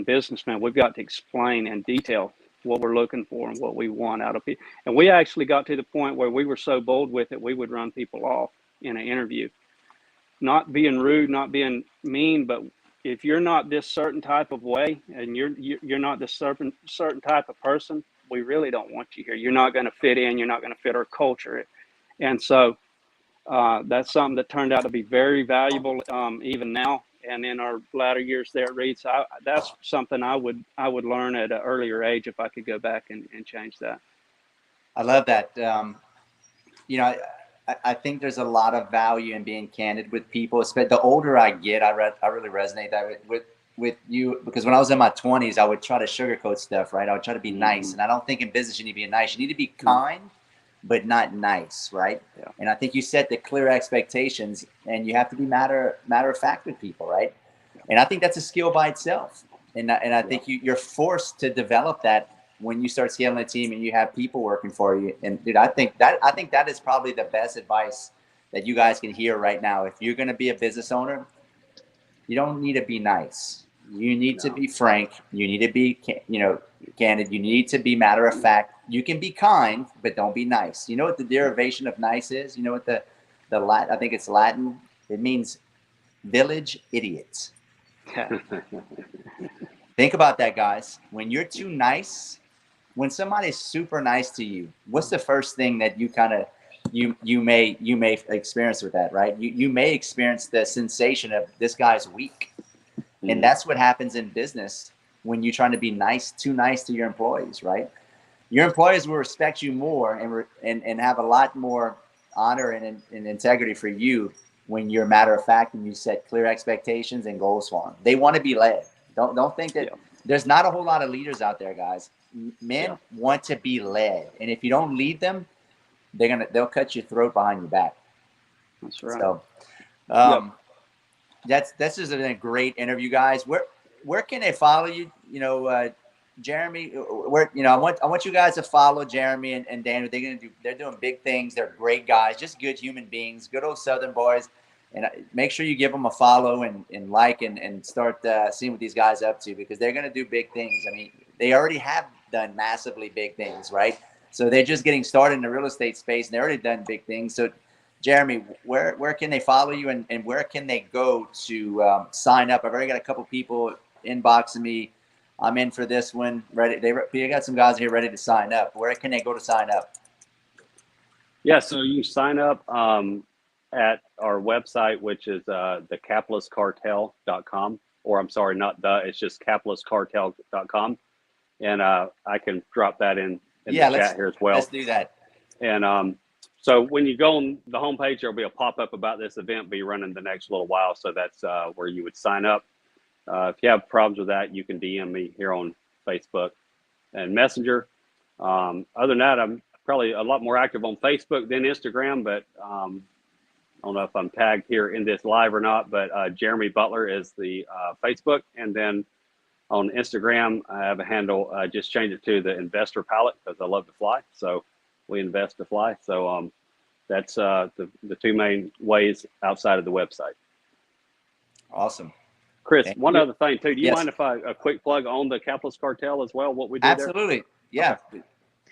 businessmen, we've got to explain in detail what we're looking for and what we want out of people. And we actually got to the point where we were so bold with it, we would run people off in an interview. Not being rude, not being mean, but if you're not this certain type of way and you're not this certain type of person, we really don't want you here. You're not going to fit in. You're not going to fit our culture. And so that's something that turned out to be very valuable even now. And in our latter years there at Reed, so that's something I would learn at an earlier age if I could go back and change that. I love that. I think there's a lot of value in being candid with people. Especially the older I get, I really resonate that with you, because when I was in my 20s, I would try to sugarcoat stuff, right? I would try to be nice. And I don't think in business you need to be nice. You need to be kind, but not nice, right? Yeah. And I think you set the clear expectations, and you have to be matter of fact with people, right? Yeah. And I think that's a skill by itself. And I think you're forced to develop that when you start scaling a team and you have people working for you. And dude, I think that is probably the best advice that you guys can hear right now. If you're going to be a business owner, you don't need to be nice. You need to be frank. You need to be, candid. You need to be matter of fact. You can be kind, but don't be nice. You know what the derivation of nice is? You know what the Latin, I think it's Latin. It means village idiots. Think about that, guys. When you're too nice, when somebody's super nice to you, what's the first thing that you may experience with that, right? You may experience the sensation of this guy's weak. And that's what happens in business when you're trying to be too nice to your employees, right? Your employees will respect you more and have a lot more honor and integrity for you when you're matter of fact and you set clear expectations and goals for them. They want to be led. Don't think that there's not a whole lot of leaders out there, guys. Men want to be led, and if you don't lead them, they'll cut your throat behind your back. That's right. So, this has been a great interview, guys. Where can they follow you? Jeremy, I want you guys to follow Jeremy and Daniel. They're doing big things. They're great guys, just good human beings, good old Southern boys. And make sure you give them a follow and like and start seeing what these guys are up to, because they're going to do big things. I mean, they already have done massively big things, right? So they're just getting started in the real estate space, and they're already done big things. So, Jeremy, where can they follow you, and where can they go to sign up? I've already got a couple people inboxing me. I'm in for this one. Ready? They got some guys here ready to sign up. Where can they go to sign up? Yeah, so you sign up at our website, which is the capitalistcartel.com, or I'm sorry, it's just capitalistcartel.com. And I can drop that in the chat here as well. Let's do that. And so when you go on the homepage, there'll be a pop-up about this event be running the next little while. So that's where you would sign up. If you have problems with that, you can DM me here on Facebook and Messenger. Other than that, I'm probably a lot more active on Facebook than Instagram, but I don't know if I'm tagged here in this live or not, but Jeremy Butler is the Facebook. And then on Instagram, I have a handle, just change it to the Investor Pilot, because I love to fly. So we invest to fly. So that's the two main ways outside of the website. Awesome. Chris, one other thing too. Do you mind if a quick plug on the Capitalist Cartel as well? What we do Absolutely. There? Yeah. Okay.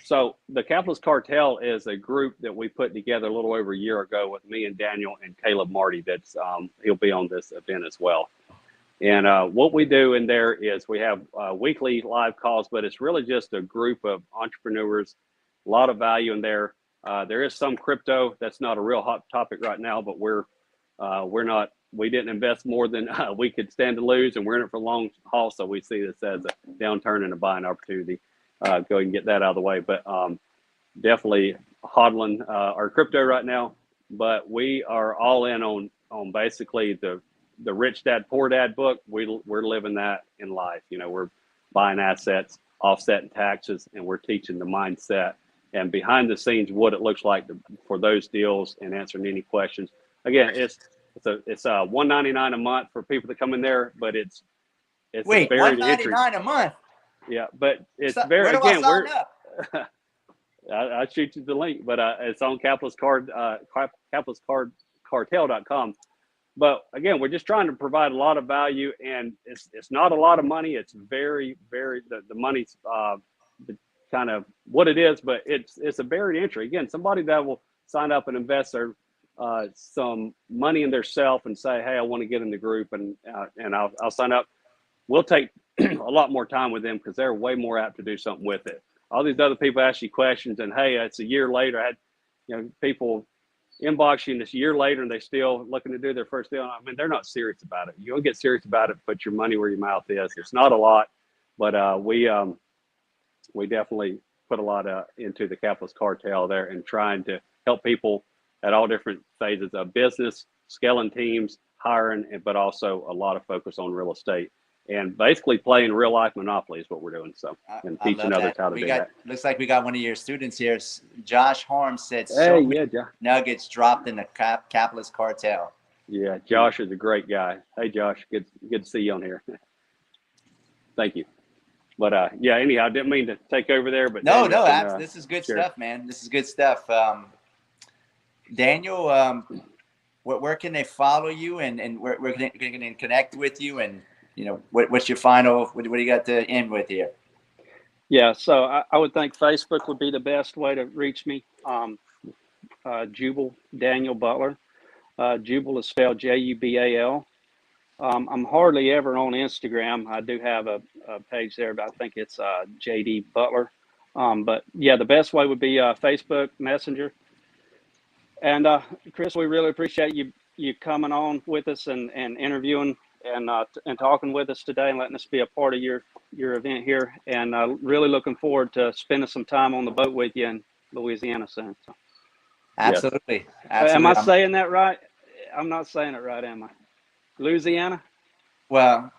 So the Capitalist Cartel is a group that we put together a little over a year ago with me and Daniel and Caleb Marty. That's he'll be on this event as well. And what we do in there is we have weekly live calls, but it's really just a group of entrepreneurs. A lot of value in there. There is some crypto. That's not a real hot topic right now, but we didn't invest more than we could stand to lose, and we're in it for the long haul. So we see this as a downturn and a buying opportunity. Go ahead and get that out of the way. But definitely hodling our crypto right now. But we are all in on basically the Rich Dad Poor Dad book. We're living that in life. We're buying assets, offsetting taxes, and we're teaching the mindset and behind the scenes what it looks like for those deals and answering any questions. Again, it's $199 a month for people that come in there, but it's wait, $199 a month. Yeah, but it's so, where do I sign up? I'll shoot you the link, but it's on capitalistcartel.com. But again, we're just trying to provide a lot of value, and it's not a lot of money. It's very, very the money's kind of what it is, but it's a barrier to entry. Again, somebody that will sign up and invest their some money in their self and say, hey, I want to get in the group, and I'll sign up. We'll take a lot more time with them because they're way more apt to do something with it. All these other people ask you questions, and hey, it's a year later. I had people inbox you this year later, and they still looking to do their first deal. I mean, they're not serious about it. You don't get serious about it. Put your money where your mouth is. It's not a lot, but we definitely put a lot into the Capitalist Cartel there and trying to help people at all different phases of business, scaling teams, hiring, but also a lot of focus on real estate. And basically playing real life Monopoly is what we're doing. So, and teaching others how to do that. Looks like we got one of your students here. Josh Harm said, nuggets dropped in the Capitalist Cartel. Yeah, Josh is a great guy. Hey, Josh, good to see you on here. Thank you. But anyhow, I didn't mean to take over there. But this is good stuff, man. This is good stuff. Daniel, where can they follow you, and where can they connect with you, and what's your final? What do you got to end with here? Yeah, so I would think Facebook would be the best way to reach me. Jubal Daniel Butler. Jubal is spelled Jubal. I'm hardly ever on Instagram. I do have a page there, but I think it's JD Butler. But yeah, the best way would be Facebook Messenger. And Chris, we really appreciate you coming on with us and interviewing and talking with us today and letting us be a part of your event here. And really looking forward to spending some time on the boat with you in Louisiana soon. So. Absolutely. Am I saying that right? I'm not saying it right, am I? Louisiana? Well,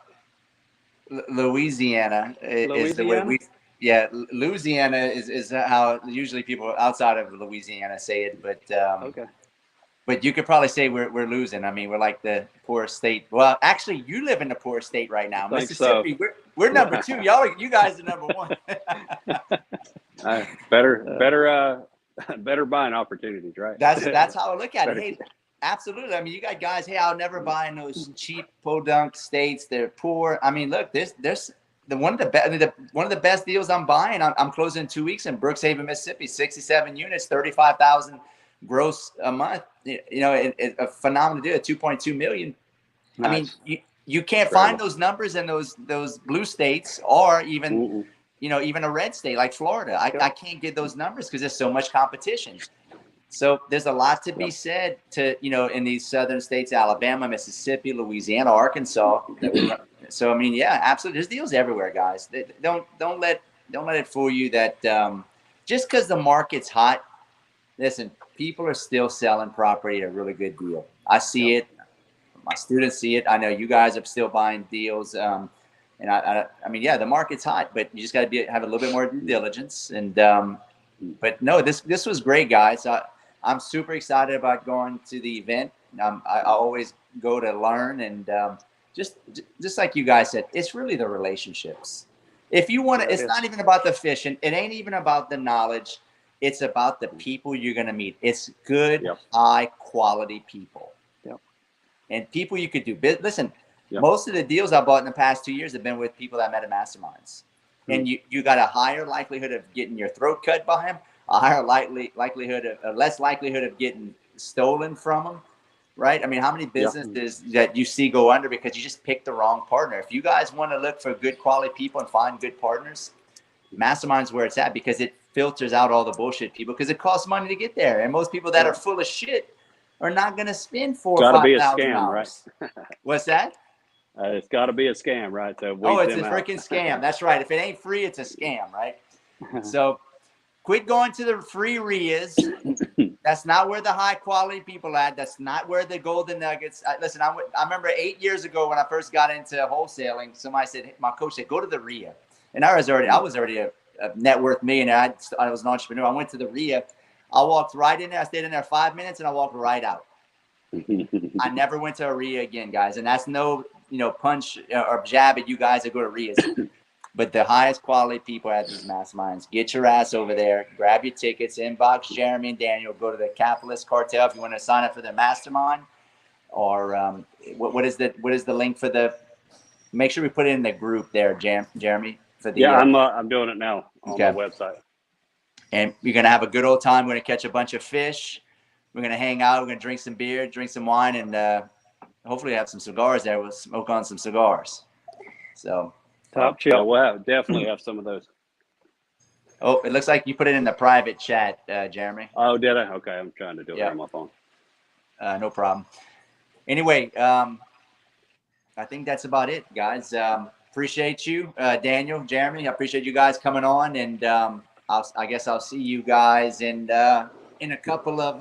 Louisiana is the way we. Yeah, Louisiana is how usually people outside of Louisiana say it, but Okay. But you could probably say we're losing. I mean, we're like the poorest state. Well, actually, you live in the poorest state right now, I think Mississippi. so. We're number 2. You guys are number 1. Better buying opportunities, right? That's how I look at it. Hey, absolutely. I mean, you got guys. Hey, I'll never buy in those cheap podunk states. They're poor. I mean, look, there's one of the best deals I'm buying. I'm closing in 2 weeks in Brookhaven, Mississippi. 67 units, 35,000 gross a month. You know, a phenomenal deal. 2.2 million. Nice. I mean, you can't find those numbers in those blue states, or even even a red state like Florida. I can't get those numbers because there's so much competition. So there's a lot to be said to in these southern states: Alabama, Mississippi, Louisiana, Arkansas. So I mean, yeah, absolutely. There's deals everywhere, guys. Don't let it fool you that just because the market's hot. Listen, people are still selling property at a really good deal. I see it. My students see it. I know you guys are still buying deals. And I mean, yeah, the market's hot, but you just got to have a little bit more due diligence. And but no, this was great, guys. I'm super excited about going to the event. I always go to learn, and just like you guys said, it's really the relationships. If you want to, it's not even about the fishing. It ain't even about the knowledge. It's about the people you're going to meet. It's good, high quality people. And people you could do business. Listen, most of the deals I bought in the past 2 years have been with people that I met at Masterminds. And you got a higher likelihood of getting your throat cut by them, a higher less likelihood of getting stolen from them, right? I mean, how many businesses that you see go under because you just picked the wrong partner? If you guys want to look for good quality people and find good partners, Mastermind's where it's at, because it filters out all the bullshit people, because it costs money to get there. And most people that are full of shit are not going to spend $4,000 or $5,000. Right? What's that? It's got to be a scam, right? So it's a freaking scam. That's right. If it ain't free, it's a scam, right? So quit going to the free RIAs. That's not where the high quality people are at. That's not where the golden nuggets. Listen, I remember 8 years ago when I first got into wholesaling, somebody said, my coach said, go to the RIA. And I was already a net worth millionaire. I was an entrepreneur. I went to the RIA. I walked right in there. I stayed in there 5 minutes and I walked right out. I never went to a RIA again, guys. And that's no, punch or jab at you guys that go to RIAs. But the highest quality people at these masterminds, get your ass over there, grab your tickets, inbox Jeremy and Daniel, go to the Capitalist Cartel if you want to sign up for the mastermind. Or what is the link for the? Make sure we put it in the group there, Jeremy. For the, I'm doing it now on my website. And you're gonna have a good old time. We're gonna catch a bunch of fish. We're gonna hang out. We're gonna drink some beer, drink some wine, and hopefully have some cigars there. We'll smoke on some cigars. So top chill. We'll definitely have some of those. Oh, it looks like you put it in the private chat, Jeremy. Oh, did I? Okay, I'm trying to do it on my phone. No problem. Anyway, I think that's about it, guys. Appreciate you, Daniel, Jeremy. I appreciate you guys coming on, and I guess I'll see you guys in a couple of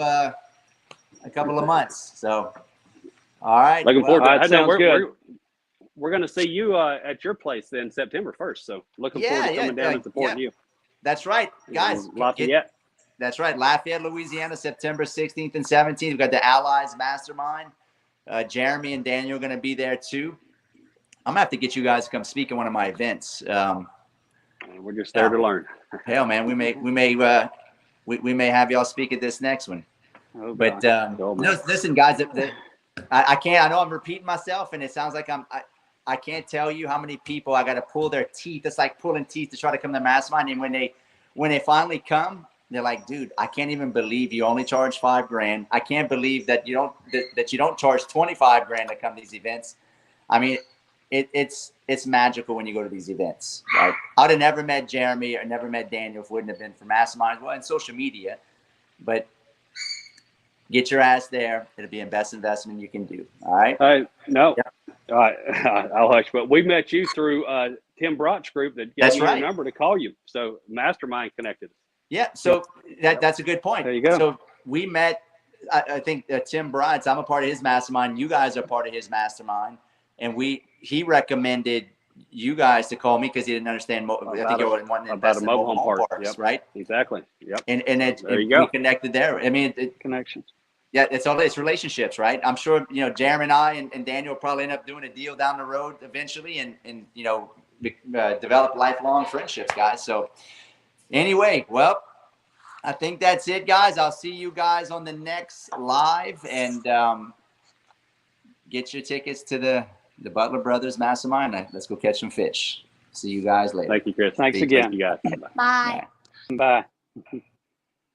months. So, all right. Looking forward to it. That sounds good. We're going to see you at your place then September 1st. So looking forward to coming down and supporting you. That's right, guys. Lafayette. That's right. Lafayette, Louisiana, September 16th and 17th. We've got the Allies Mastermind. Jeremy and Daniel are going to be there too. I'm going to have to get you guys to come speak at one of my events. We're just there to learn. Hell, man, we may have y'all speak at this next one. Oh, but listen, guys, I can't. I know I'm repeating myself, and it sounds like I can't tell you how many people I got to pull their teeth. It's like pulling teeth to try to come to Mastermind. And when they finally come, they're like, dude, I can't even believe you only charge $5,000. I can't believe that you don't charge $25,000 to come to these events. I mean, it's magical when you go to these events, right? I'd have never met Jeremy or never met Daniel if it wouldn't have been for Mastermind. Well, in social media, but get your ass there. It'll be the best investment you can do. All right. No. Yeah. All right. I'll hush. But we met you through Tim Brock's group that gave me your number to call you. So Mastermind connected us. Yeah. So that's a good point. There you go. So we met. I think Tim Broad. I'm a part of his mastermind. You guys are part of his mastermind, and he recommended you guys to call me because he didn't understand. I think you were wanting to invest in mobile home parks, yep. right? Exactly. Yep. And we we connected there. I mean, Connections. yeah, it's relationships, right? I'm sure, you know, Jeremy and I and Daniel will probably end up doing a deal down the road eventually and you know, develop lifelong friendships, guys. So anyway, well, I think that's it, guys. I'll see you guys on the next live, and get your tickets to the Butler Brothers Mastermind. Let's go catch some fish. See you guys later. Thank you, Chris. Thanks again. Thank you, guys. Bye. Bye.